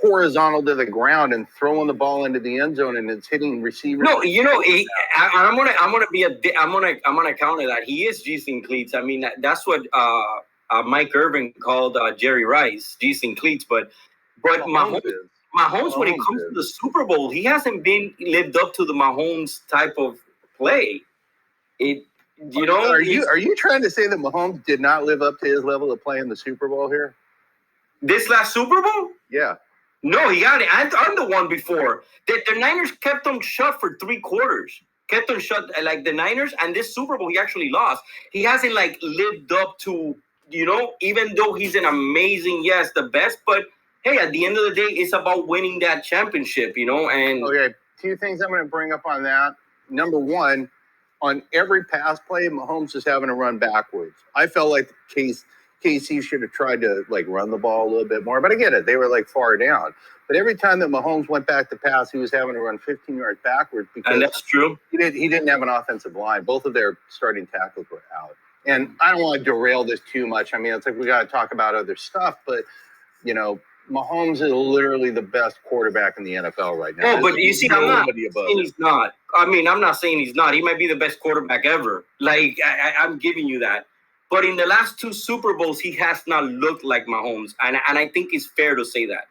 Speaker 2: horizontal to the ground and throwing the ball into the end zone, and it's hitting receivers.
Speaker 3: No, you know, I'm gonna counter that. He is Jesus in cleats. I mean, that's what Mike Irvin called Jerry Rice, Jesus in cleats. But Mahomes, when it comes to the Super Bowl, he hasn't been lived up to the Mahomes type of play. You know,
Speaker 2: are you trying to say that Mahomes did not live up to his level of playing the Super Bowl here?
Speaker 3: This last Super Bowl?
Speaker 2: Yeah.
Speaker 3: No, he got it. And the one before. The Niners kept him shut for 3 quarters. Kept him shut like the Niners. And this Super Bowl, he actually lost. He hasn't like lived up to, you know, even though he's an amazing, yes, the best. But hey, at the end of the day, it's about winning that championship, you know. And
Speaker 2: okay, 2 things I'm going to bring up on that. Number 1, on every pass play, Mahomes is having to run backwards. I felt like KC should have tried to like run the ball a little bit more, but I get it. They were like far down. But every time that Mahomes went back to pass, he was having to run 15 yards backwards because
Speaker 3: and that's true.
Speaker 2: He didn't have an offensive line. Both of their starting tackles were out. And I don't want to derail this too much. I mean, it's like we got to talk about other stuff, but you know, Mahomes is literally the best quarterback in the NFL right now.
Speaker 3: Oh, but you see, I'm not saying he's not. I mean, I'm not saying he's not. He might be the best quarterback ever. Like, I'm giving you that. But in the last 2 Super Bowls, he has not looked like Mahomes. And I think it's fair to say that.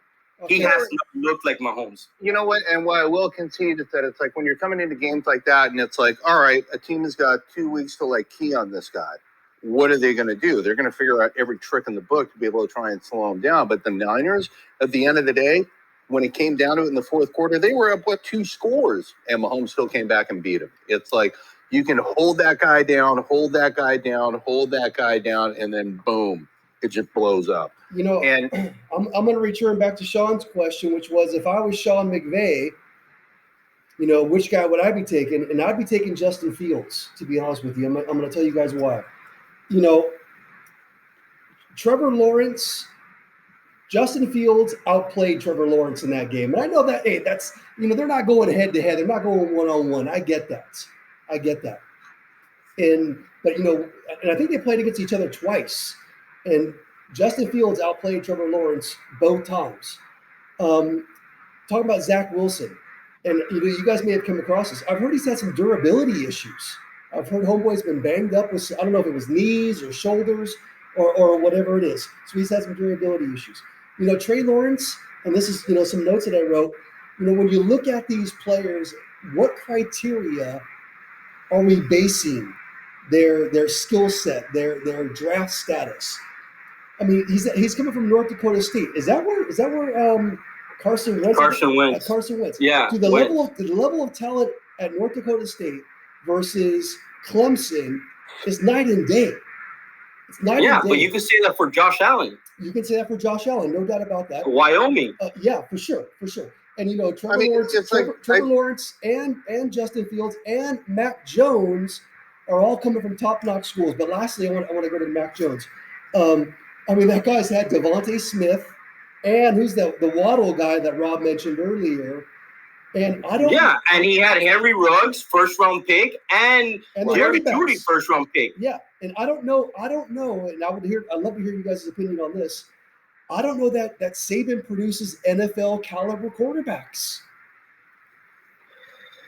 Speaker 3: He has not looked like Mahomes.
Speaker 2: You know what? And what I will concede is that it's like when you're coming into games like that, and it's like, all right, a team has got 2 weeks to like key on this guy. What are they going to do? They're going to figure out every trick in the book to be able to try and slow him down. But the Niners, at the end of the day, when it came down to it in the fourth quarter, they were up, 2 scores, and Mahomes still came back and beat him. It's like you can hold that guy down, hold that guy down, hold that guy down, and then boom, it just blows up.
Speaker 1: You know,
Speaker 2: And
Speaker 1: I'm going to return back to Sean's question, which was if I was Sean McVay, you know, which guy would I be taking? And I'd be taking Justin Fields, to be honest with you. I'm going to tell you guys why. You know, Trevor Lawrence, Justin Fields outplayed Trevor Lawrence in that game. And I know that, hey, that's, you know, they're not going head to head. They're not going one-on-one. I get that. But, you know, and I think they played against each other twice. And Justin Fields outplayed Trevor Lawrence both times. Talking about Zach Wilson, and you know, you guys may have come across this. I've heard he's had some durability issues. I've heard homeboy's been banged up with, I don't know if it was knees or shoulders or whatever it is. So he's had some durability issues. You know, Trey Lawrence, and this is, you know, some notes that I wrote, you know, when you look at these players, what criteria are we basing their skill set, their draft status? I mean, he's coming from North Dakota State. Is that where Carson Wentz? Carson Wentz.
Speaker 3: Yeah.
Speaker 1: To the level of talent at North Dakota State versus Clemson is night and day. It's night and day.
Speaker 3: Yeah, but you can say that for Josh Allen.
Speaker 1: You can say that for Josh Allen, no doubt about that.
Speaker 3: Wyoming.
Speaker 1: Yeah, for sure. And you know, Trevor Lawrence and Justin Fields and Mac Jones are all coming from top-notch schools. But lastly, I want to go to Mac Jones. I mean, that guy's had Devontae Smith, and who's the Waddle guy that Rob mentioned earlier. And I don't.
Speaker 3: Yeah, and he had Henry Ruggs, first-round pick, and Jerry Jeudy, first-round pick.
Speaker 1: Yeah, and I don't know, and I'd love to hear you guys' opinion on this. I don't know that Saban produces NFL caliber quarterbacks.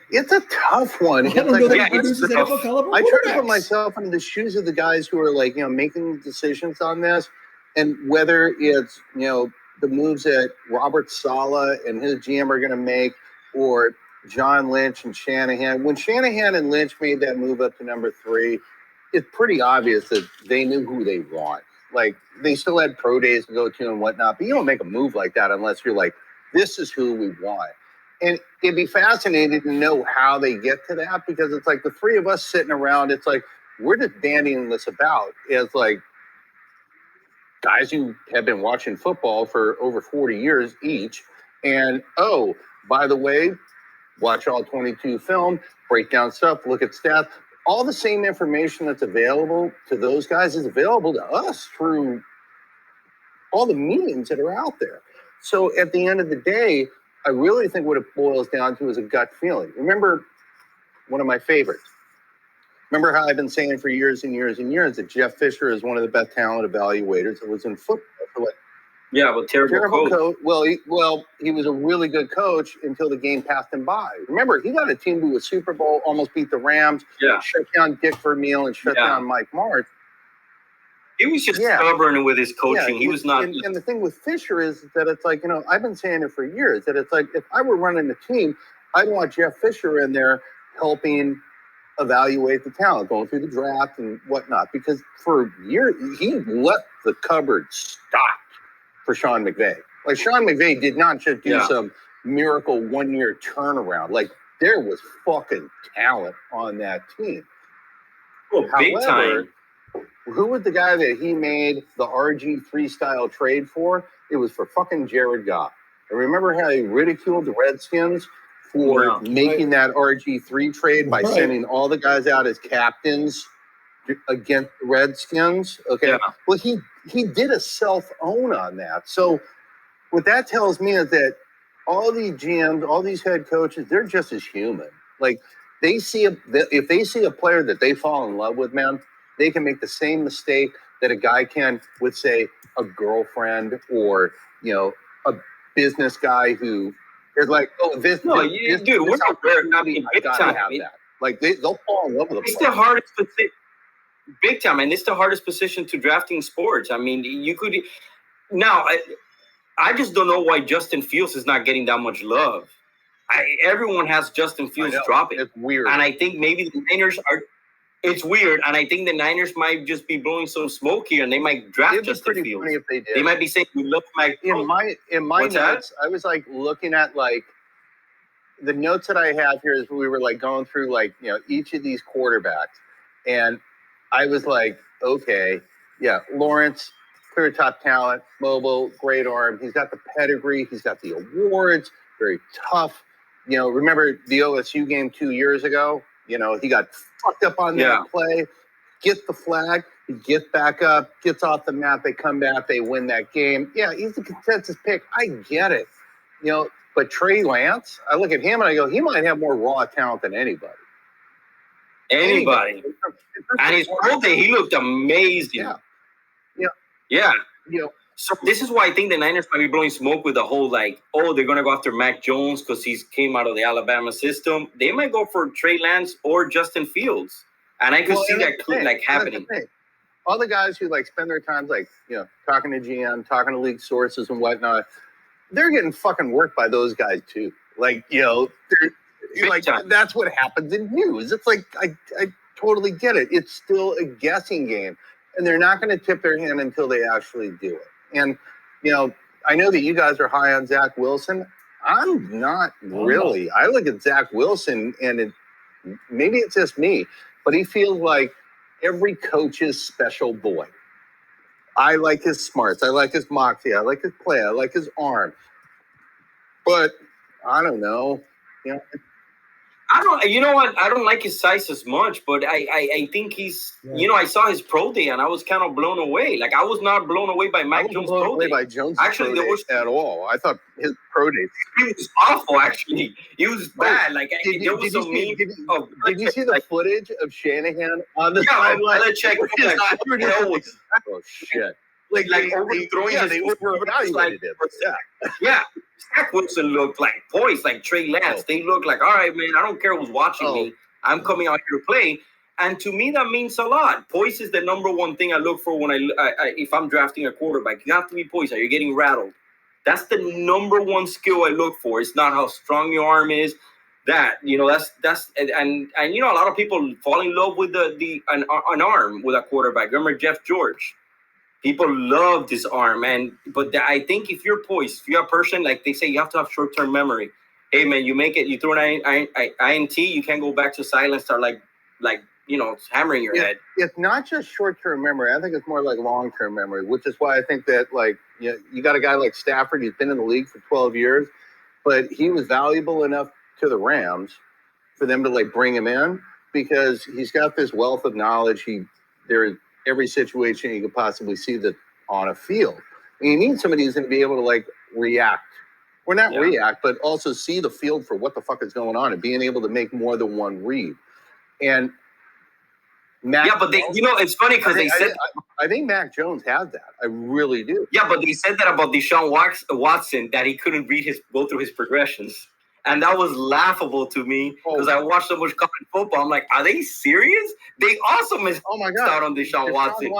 Speaker 2: It's a tough one.
Speaker 1: I don't know that he produces NFL caliber quarterbacks.
Speaker 2: I try to put myself into the shoes of the guys who are like, you know, making decisions on this, and whether it's, you know, the moves that Robert Saleh and his GM are going to make, or John Lynch and Shanahan. When Shanahan and Lynch made that move up to number 3, it's pretty obvious that they knew who they want. Like, they still had pro days to go to and whatnot, but you don't make a move like that unless you're like, this is who we want. And it'd be fascinating to know how they get to that, because it's like the 3 of us sitting around, it's like, we're just bandying this about. It's like guys who have been watching football for over 40 years each. And, oh, by the way, watch all 22 film, break down stuff, look at stats. All the same information that's available to those guys is available to us through all the meetings that are out there. So at the end of the day, I really think what it boils down to is a gut feeling. Remember, one of my favorites. Remember how I've been saying for years and years and years that Jeff Fisher is one of the best talent evaluators that was in football.
Speaker 3: Yeah, but terrible coach.
Speaker 2: Well, he was a really good coach until the game passed him by. Remember, he got a team to a Super Bowl, almost beat the Rams, shut down Dick Vermeil and shut down Mike Martz.
Speaker 3: He was just stubborn with his coaching. He was not.
Speaker 2: And the thing with Fisher is that it's like, you know, I've been saying it for years, that it's like, if I were running a team, I'd want Jeff Fisher in there helping evaluate the talent, going through the draft and whatnot, because for years, he left the cupboard stocked for Sean McVay. Like, Sean McVay did not just do some miracle 1-year turnaround. Like, there was fucking talent on that team.
Speaker 3: Oh, big time.
Speaker 2: Who was the guy that he made the RG3 style trade for? It was for fucking Jared Goff. And remember how he ridiculed the Redskins for making that RG3 trade by sending all the guys out as captains against the Redskins? Okay. Yeah. Well, he did a self-own on that. So what that tells me is that all these GMs, all these head coaches, they're just as human. Like, if they see a player that they fall in love with, man, they can make the same mistake that a guy can with, say, a girlfriend or, you know, a business guy who is like, oh, dude, we're not big time. That. Like, they'll fall in love with a
Speaker 3: player. The hardest big time, and it's the hardest position to draft in sports. I mean, you could now. I just don't know why Justin Fields is not getting that much love. Everyone has Justin Fields dropping.
Speaker 2: It's weird,
Speaker 3: and I think maybe the Niners are. It's weird, and I think the Niners might just be blowing some smoke here, and they might draft Justin Fields.
Speaker 2: Funny if they did.
Speaker 3: They might be saying, "We love Mike."
Speaker 2: In my notes, I was like looking at like the notes that I have here is we were like going through like each of these quarterbacks, and I was like, okay, yeah, Lawrence, clear top talent, mobile, great arm. He's got the pedigree. He's got the awards. Very tough. Remember the OSU game 2 years ago? He got fucked up on that play. Get the flag. He gets back up. Gets off the mat. They come back. They win that game. Yeah, he's the consensus pick. I get it. But Trey Lance, I look at him and I go, he might have more raw talent than anybody.
Speaker 3: Anybody. And his pro day, he looked amazing. Yeah. So this is why I think the Niners might be blowing smoke with the whole they're going to go after Mac Jones because he came out of the Alabama system. They might go for Trey Lance or Justin Fields, and I could see that happening.
Speaker 2: All the guys who spend their time talking to GM, talking to league sources and whatnot, they're getting fucking worked by those guys too. That's what happens in news. It's I totally get it. It's still a guessing game, and they're not going to tip their hand until they actually do it. And, I know that you guys are high on Zach Wilson. I'm not really. I look at Zach Wilson, and maybe it's just me, but he feels like every coach's special boy. I like his smarts. I like his moxie. I like his play. I like his arm. But I don't know.
Speaker 3: You know what? I don't like his size as much, but I think he's, I saw his pro day and I was kind of blown away. I was not blown away by Mike Jones' pro day.
Speaker 2: By Jones' actually, pro day at all. I thought his pro day.
Speaker 3: He was awful, actually. He was bad. Did you
Speaker 2: see the footage of Shanahan on the sideline? Oh, shit.
Speaker 3: Overthrowing his
Speaker 2: they over-evaluated him.
Speaker 3: Yeah. Zach Wilson looked like poised, like Trey Lance. They look like, all right, man, I don't care who's watching me. I'm coming out here to play. And to me, that means a lot. Poise is the number one thing I look for when if I'm drafting a quarterback. You have to be poised. Are you getting rattled? That's the number one skill I look for. It's not how strong your arm is. That's and a lot of people fall in love with an arm with a quarterback. Remember Jeff George? People love this arm, but I think if you're poised, if you're a person, like they say, you have to have short-term memory. Hey, man, you make it, you throw an INT, you can't go back to silence, start hammering your head.
Speaker 2: It's not just short-term memory. I think it's more like long-term memory, which is why I think that, you got a guy like Stafford, he's been in the league for 12 years, but he was valuable enough to the Rams for them to, bring him in because he's got this wealth of knowledge. Every situation you could possibly see that on a field. And you need somebody who's going to be able to react. Well, not react, but also see the field for what the fuck is going on and being able to make more than one read. And
Speaker 3: but it's funny because they said
Speaker 2: I think Mac Jones has that. I really do.
Speaker 3: Yeah, but they said that about Deshaun Watson that he couldn't go through his progressions. And that was laughable to me because I watched so much college football. I'm like, are they serious? They also missed out on Deshaun Watson.
Speaker 2: We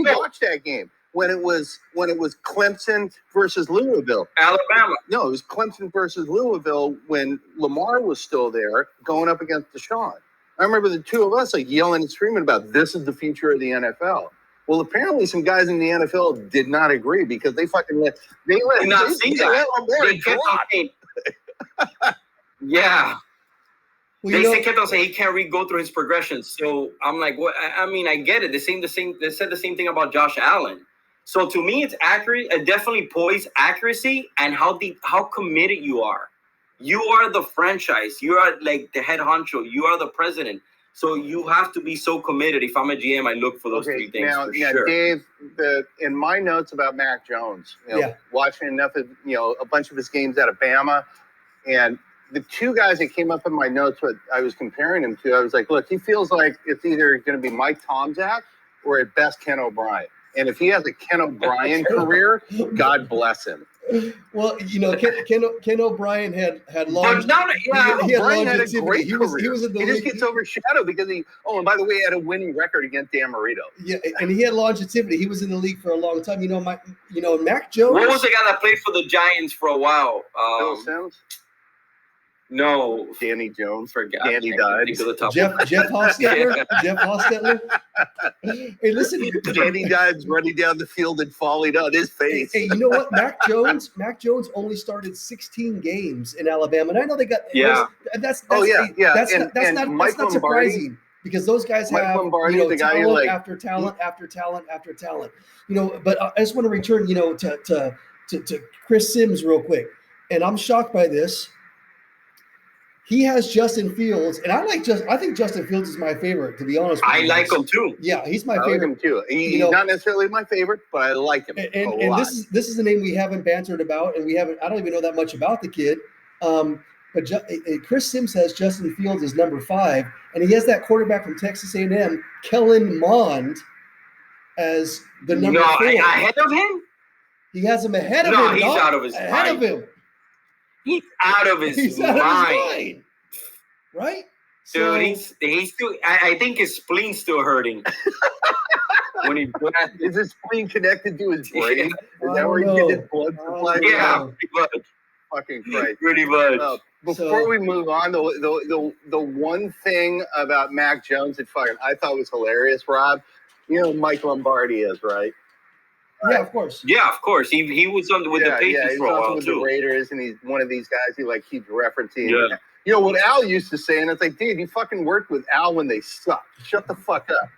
Speaker 2: watched that game when it was Clemson versus Louisville.
Speaker 3: Alabama.
Speaker 2: No, it was Clemson versus Louisville when Lamar was still there going up against Deshaun. I remember the two of us yelling and screaming about this is the future of the NFL. Well, apparently some guys in the NFL did not agree because they let Lamar drop. Yeah. They kept on saying he can't go through his progressions. So I'm like, what? I mean, I get it. They said the same thing about Josh Allen. So to me, it's accurate, definitely poise, accuracy, and how committed you are. You are the franchise. You are the head honcho. You are the president. So you have to be so committed. If I'm a GM, I look for those three things. Now, sure. Dave, in my notes about Mac Jones, watching enough of a bunch of his games out of Bama, and the two guys that came up in my notes, what I was comparing him to, I was like, look, he feels like it's either going to be Mike Tomczak or at best Ken O'Brien. And if he has a Ken O'Brien career, God bless him.
Speaker 1: Well, Ken O'Brien had
Speaker 3: But
Speaker 1: launched.
Speaker 3: now, yeah,
Speaker 1: He had
Speaker 2: Brian had a
Speaker 1: longevity.
Speaker 2: great
Speaker 1: He
Speaker 2: career.
Speaker 1: was in the
Speaker 2: He just
Speaker 1: league.
Speaker 2: gets overshadowed because he. Oh, and by the way, he had a winning record against Dan Marino.
Speaker 1: Yeah, and he had longevity. He was in the league for a long time. Mac
Speaker 3: what
Speaker 1: Jones.
Speaker 3: was the guy that played for the Giants for a while?
Speaker 2: Bill Sims,
Speaker 3: No,
Speaker 2: Danny Jones,
Speaker 3: forgot.
Speaker 2: Danny
Speaker 3: I can't
Speaker 2: died.
Speaker 3: think of the top
Speaker 1: Jeff Hostetler.
Speaker 3: Yeah.
Speaker 1: Jeff Hostetler. Hey, listen.
Speaker 2: Danny Dimes running down the field and falling on his face.
Speaker 1: Hey, you know what? Mac Jones only started 16 games in Alabama, and I know they got.
Speaker 3: Yeah.
Speaker 1: That's
Speaker 2: yeah.
Speaker 1: That's
Speaker 2: And
Speaker 1: not
Speaker 2: Mike
Speaker 1: that's not
Speaker 2: Lombardi-
Speaker 1: surprising because those guys
Speaker 2: Mike
Speaker 1: have
Speaker 2: Lombardi, the guy who,
Speaker 1: talent
Speaker 2: like-
Speaker 1: after talent after talent after talent. But I just want to return to Chris Sims real quick, and I'm shocked by this. He has Justin Fields, and I think Justin Fields is my favorite, to be honest with
Speaker 3: I
Speaker 1: you.
Speaker 3: like him too.
Speaker 1: Yeah, he's my
Speaker 2: I like
Speaker 1: favorite.
Speaker 2: him too. He's not necessarily my favorite, but I like him a
Speaker 1: And
Speaker 2: lot.
Speaker 1: this is the name we haven't bantered about, and I don't even know that much about the kid. But Chris Sims has Justin Fields as number 5, and he has that quarterback from Texas A&M, Kellen Mond, as the number 4.
Speaker 3: Ahead of him?
Speaker 1: He has him ahead of him.
Speaker 3: No, he's out of his
Speaker 1: ahead
Speaker 3: mind.
Speaker 1: of him.
Speaker 3: He's out of his
Speaker 1: He's
Speaker 3: mind.
Speaker 1: out of his mind. Right?
Speaker 3: Dude, he's still. I think his spleen's still hurting. When he
Speaker 2: Is his spleen connected to his brain? Is
Speaker 1: I
Speaker 2: that where he
Speaker 1: don't
Speaker 2: gets
Speaker 1: know.
Speaker 2: his blood
Speaker 1: I don't
Speaker 2: supply?
Speaker 1: know.
Speaker 3: yeah, pretty much.
Speaker 2: Fucking Christ.
Speaker 3: Pretty much.
Speaker 2: Before we move on, the one thing about Mac Jones that I thought was hilarious, Rob, Mike Lombardi is, right?
Speaker 1: Yeah, of course.
Speaker 3: Yeah, of course. He was on with the Patriots
Speaker 2: he's
Speaker 3: for a
Speaker 2: also
Speaker 3: while
Speaker 2: with
Speaker 3: too.
Speaker 2: the Raiders, and he's one of these guys who keeps referencing.
Speaker 3: Yeah.
Speaker 2: What Al used to say, and it's like, dude, you fucking worked with Al when they sucked. Shut the fuck up.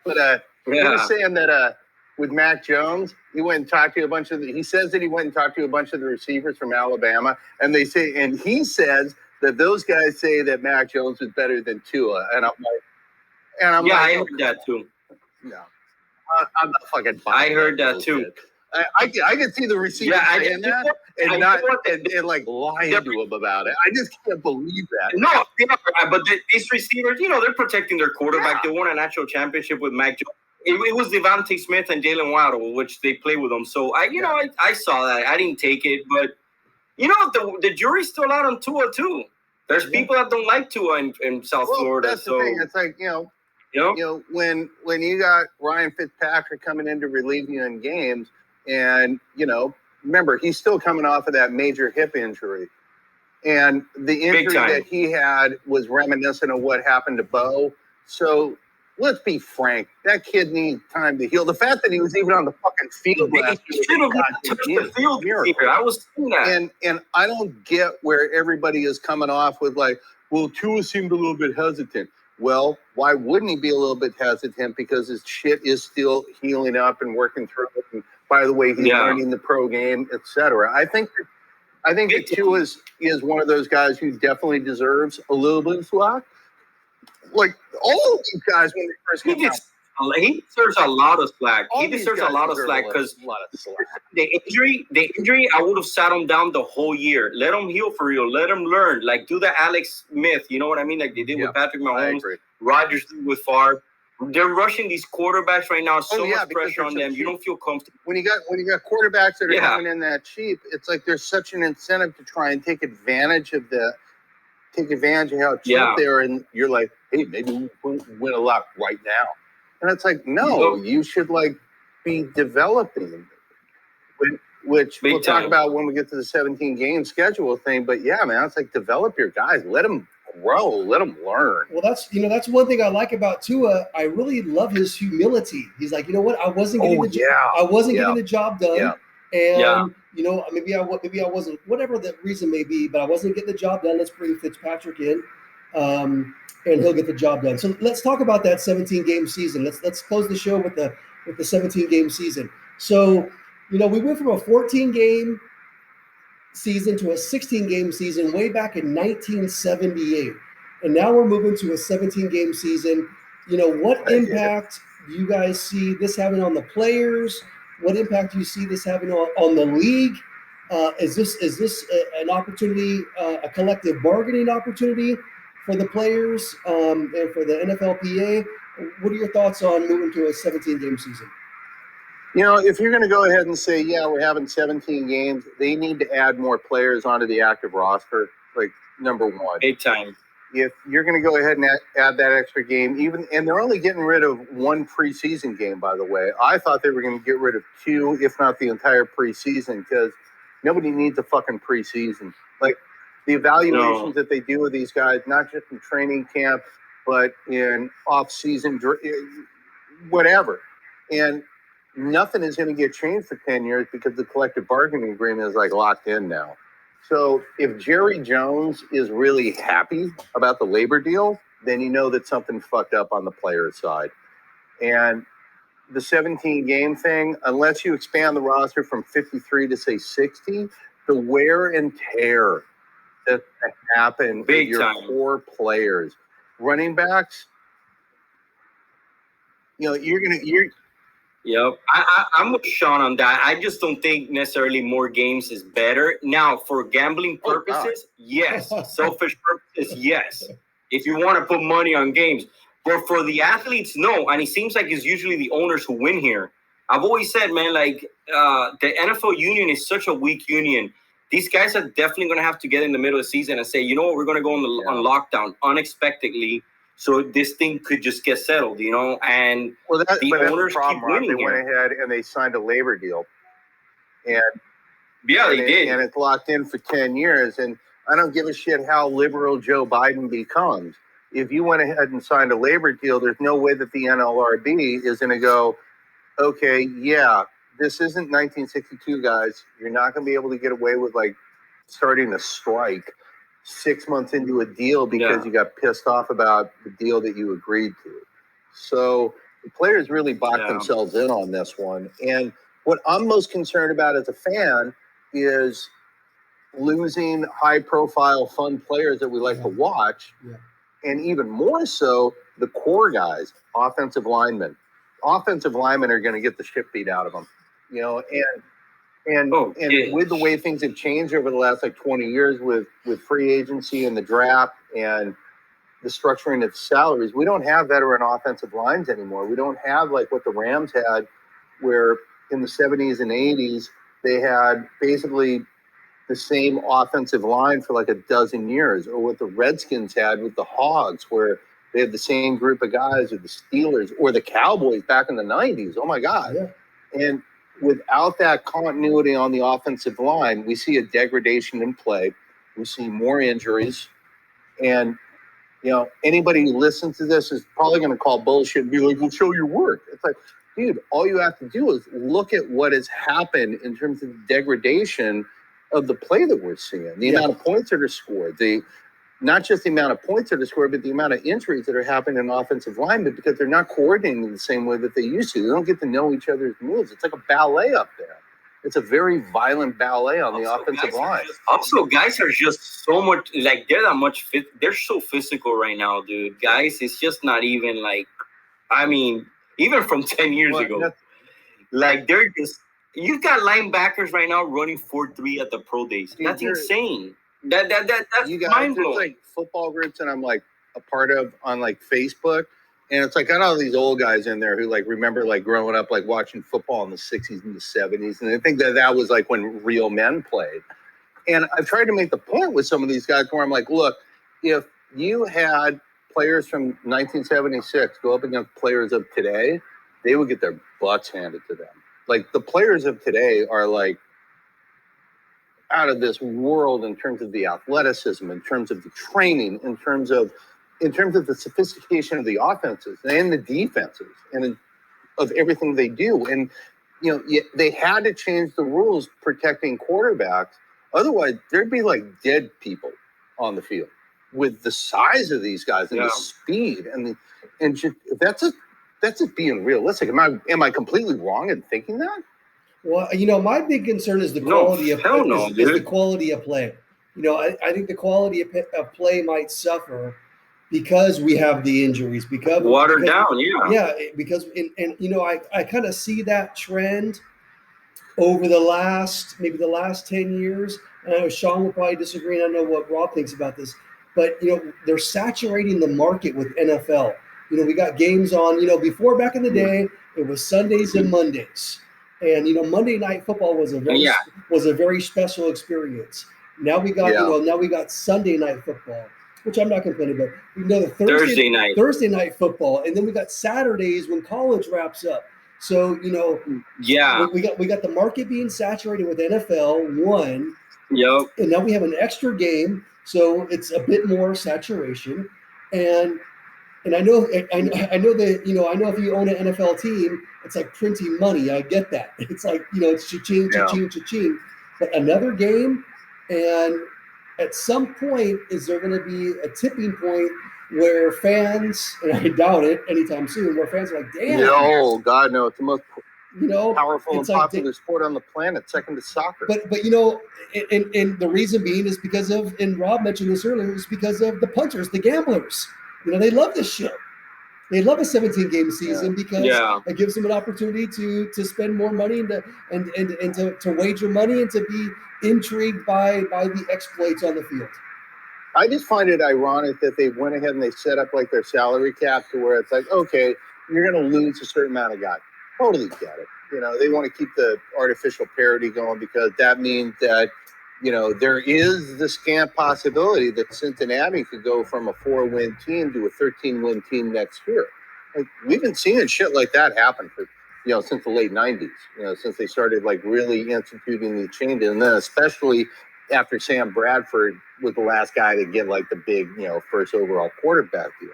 Speaker 2: But he was saying that with Mac Jones, he went and talked to he says that he went and talked to a bunch of the receivers from Alabama, and he says that those guys say that Mac Jones is better than Tua, and I'm like,
Speaker 3: I heard that too.
Speaker 2: No, I'm not fucking.
Speaker 3: I heard that too.
Speaker 2: I can see the receiver saying that and lying to him about it. I just can't believe that.
Speaker 3: No, but these receivers, they're protecting their quarterback. They won a national championship with Mac Jones. It was Devontae Smith and Jalen Waddle, which they play with them. So I saw that. I didn't take it, but the jury's still out on Tua too. There's people that don't like Tua in South Florida.
Speaker 2: That's the thing. It's like when you got Ryan Fitzpatrick coming in to relieve you in games, and remember he's still coming off of that major hip injury, and the injury that he had was reminiscent of what happened to Bo. So let's be frank, that kid needs time to heal. The fact that he was even on the fucking field last year,
Speaker 3: should have touched the field here. I was seeing that,
Speaker 2: and I don't get where everybody is coming off with Tua seemed a little bit hesitant. Well, why wouldn't he be a little bit hesitant? Because his shit is still healing up and working through it. And by the way, he's learning the pro game, etc. I think that Tua is one of those guys who definitely deserves a little bit of slack. Like all of these guys when they first came out.
Speaker 3: He deserves a lot of slack. He deserves a lot of slack because the injury, I would have sat him down the whole year. Let him heal for real. Let him learn. Do the Alex Smith. You know what I mean? Like they did with Patrick Mahomes. Rodgers did with Favre. They're rushing these quarterbacks right now. So much pressure on them. You don't feel comfortable.
Speaker 2: When you got quarterbacks that are coming in that cheap, it's like there's such an incentive to try and take advantage of how cheap they are, and you're like, hey, maybe we'll win a lot right now. And it's like, no, you should be developing, which we'll talk about when we get to the 17-game schedule thing. But yeah, man, it's like develop your guys, let them grow, let them learn.
Speaker 1: Well, that's one thing I like about Tua. I really love his humility. He's like, you know what, I wasn't getting getting the job done, and maybe I wasn't, whatever the reason may be, but I wasn't getting the job done. Let's bring Fitzpatrick in. And he'll get the job done. So let's talk about that 17-game season. Let's close the show with the 17-game season. So, we went from a 14-game season to a 16-game season way back in 1978. And now we're moving to a 17-game season. What impact do you guys see this having on the players? What impact do you see this having on the league? Is this an opportunity, a collective bargaining opportunity for the players and for the NFLPA? What are your thoughts on moving to a 17-game season?
Speaker 2: If you're going to go ahead and say, yeah, we're having 17 games, they need to add more players onto the active roster. Like, number one,
Speaker 3: Big time.
Speaker 2: if you're going to go ahead and add that extra game, and they're only getting rid of one preseason game, by the way. I thought they were going to get rid of two, if not the entire preseason, because nobody needs a fucking preseason. Like, the evaluations that they do with these guys, not just in training camp, but in off-season, whatever. And nothing is going to get changed for 10 years because the collective bargaining agreement is like locked in now. So if Jerry Jones is really happy about the labor deal, then you know that something fucked up on the player side. And the 17 game thing, unless you expand the roster from 53 to say 60, the wear and tear that happen with your core players, running backs,
Speaker 3: Yep, I'm with Sean on that. I just don't think necessarily more games is better. Now, for gambling purposes, yes. Selfish purposes, yes. If you want to put money on games. But for the athletes, no. And it seems like it's usually the owners who win here. I've always said, man, like the NFL union is such a weak union. These guys are definitely going to have to get in the middle of the season and say, you know what, we're going to go on lockdown unexpectedly. So this thing could just get settled, and the owners keep winning.
Speaker 2: They went ahead and they signed a labor deal, and
Speaker 3: they did,
Speaker 2: and it's locked in for 10 years. And I don't give a shit how liberal Joe Biden becomes. If you went ahead and signed a labor deal, there's no way that the NLRB is going to go, okay, yeah, this isn't 1962, guys. You're not going to be able to get away with like starting a strike 6 months into a deal because you got pissed off about the deal that you agreed to. So the players really bought themselves in on this one. And what I'm most concerned about as a fan is losing high-profile, fun players that we like to watch, and even more so, the core guys, offensive linemen. Offensive linemen are going to get the shit beat out of them, And with the way things have changed over the last 20 years with free agency and the draft and the structuring of salaries, we don't have veteran offensive lines anymore. We don't have like what the Rams had, where in the 70s and 80s, they had basically the same offensive line for like a dozen years, or what the Redskins had with the Hogs, where they had the same group of guys, or the Steelers, or the Cowboys back in the 90s. Oh my God. Yeah. And without that continuity on the offensive line, we see a degradation in play. We see more injuries. And, anybody who listens to this is probably going to call bullshit and be like, well, show your work. It's like, dude, all you have to do is look at what has happened in terms of the degradation of the play that we're seeing, the amount of points that are scored, not just the amount of points that are scored, but the amount of injuries that are happening in offensive linemen because they're not coordinating the same way that they used to. They don't get to know each other's moves. It's like a ballet up there. It's a very violent ballet on the offensive line.
Speaker 3: Guys are just so much like they're that much fit. They're so physical right now, dude. Guys, it's just not even like, even from 10 years ago, like they're just. You've got linebackers right now running 4.3 at the pro days. That's insane. That's mind blowing.
Speaker 2: There's like football groups that I'm like a part of on like Facebook, and it's like got all these old guys in there who like remember like growing up like watching football in the 60s and the 70s, and I think that was like when real men played. And I've tried to make the point with some of these guys where I'm like, look, if you had players from 1976 go up against players of today, they would get their butts handed to them. Like the players of today are like out of this world in terms of the athleticism, in terms of the training, in terms of the sophistication of the offenses and the defenses and of everything they do. And, they had to change the rules protecting quarterbacks. Otherwise, there'd be like dead people on the field with the size of these guys and the speed and just, that's just being realistic. Am I completely wrong in thinking that?
Speaker 1: Well, my big concern is the quality of the quality of play. I think the quality of play might suffer because we have the injuries, because
Speaker 3: watered down,
Speaker 1: because I kind of see that trend over the last 10 years. And I know Sean will probably disagree, and I know what Rob thinks about this, but they're saturating the market with NFL. We got games on, before back in the day, it was Sundays and Mondays. And Monday Night Football was a
Speaker 3: Yeah.
Speaker 1: very special experience. Now we got now we got Sunday Night Football, which I'm not complaining about. We know the Thursday night football, and then we got Saturdays when college wraps up. So
Speaker 3: Yeah.
Speaker 1: we got the market being saturated with NFL one.
Speaker 3: Yep.
Speaker 1: And now we have an extra game, so it's a bit more saturation. And I know that I know if you own an NFL team, it's like printing money. I get that. It's like it's cha-ching, cha-ching, cha-ching. But another game, and at some point, is there going to be a tipping point where fans, and I doubt it anytime soon, where fans are like, damn.
Speaker 2: No, God, no. It's the most powerful and
Speaker 1: it's like,
Speaker 2: popular sport on the planet, second to soccer.
Speaker 1: But and the reason being is because of, and Rob mentioned this earlier, is because of the punters, the gamblers. They love this shit. They love a 17-game season because it gives them an opportunity to spend more money and to wager money and to be intrigued by the exploits on the field.
Speaker 2: I just find it ironic that they went ahead and they set up like their salary cap to where it's like, okay, you're going to lose a certain amount of guys. Totally get it. They want to keep the artificial parity going because that means that, there is the scant possibility that Cincinnati could go from a 4-win team to a 13-win team next year. Like, we've been seeing shit like that happen for, since the late 90s, since they started like really instituting these changes. And then especially after Sam Bradford was the last guy to get like the big, first overall quarterback deal.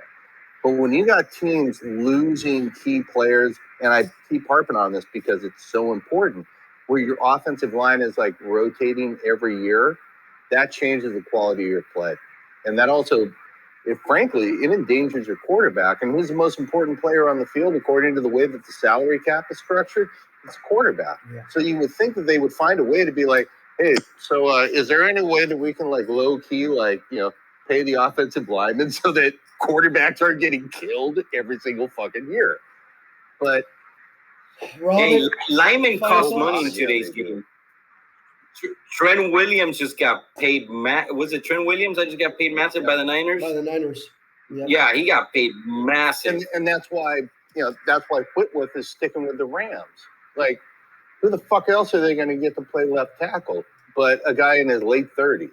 Speaker 2: But when you got teams losing key players, and I keep harping on this because it's so important, where your offensive line is like rotating every year, that changes the quality of your play. And that also, frankly, it endangers your quarterback. And who's the most important player on the field according to the way that the salary cap is structured? It's quarterback. Yeah. So you would think that they would find a way to be like, hey, so is there any way that we can like low key, like, pay the offensive linemen so that quarterbacks aren't getting killed every single fucking year? But
Speaker 3: linemen cost money in today's game. Trent Williams just got paid. Was it Trent Williams that just got paid massive by the Niners?
Speaker 1: By the Niners. Yep.
Speaker 3: Yeah, he got paid massive.
Speaker 2: And that's why, that's why Whitworth is sticking with the Rams. Like, who the fuck else are they going to get to play left tackle but a guy in his late 30s?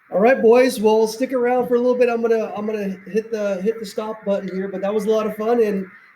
Speaker 1: All right, boys. Well, stick around for a little bit. I'm gonna hit the stop button here, but that was a lot of fun, and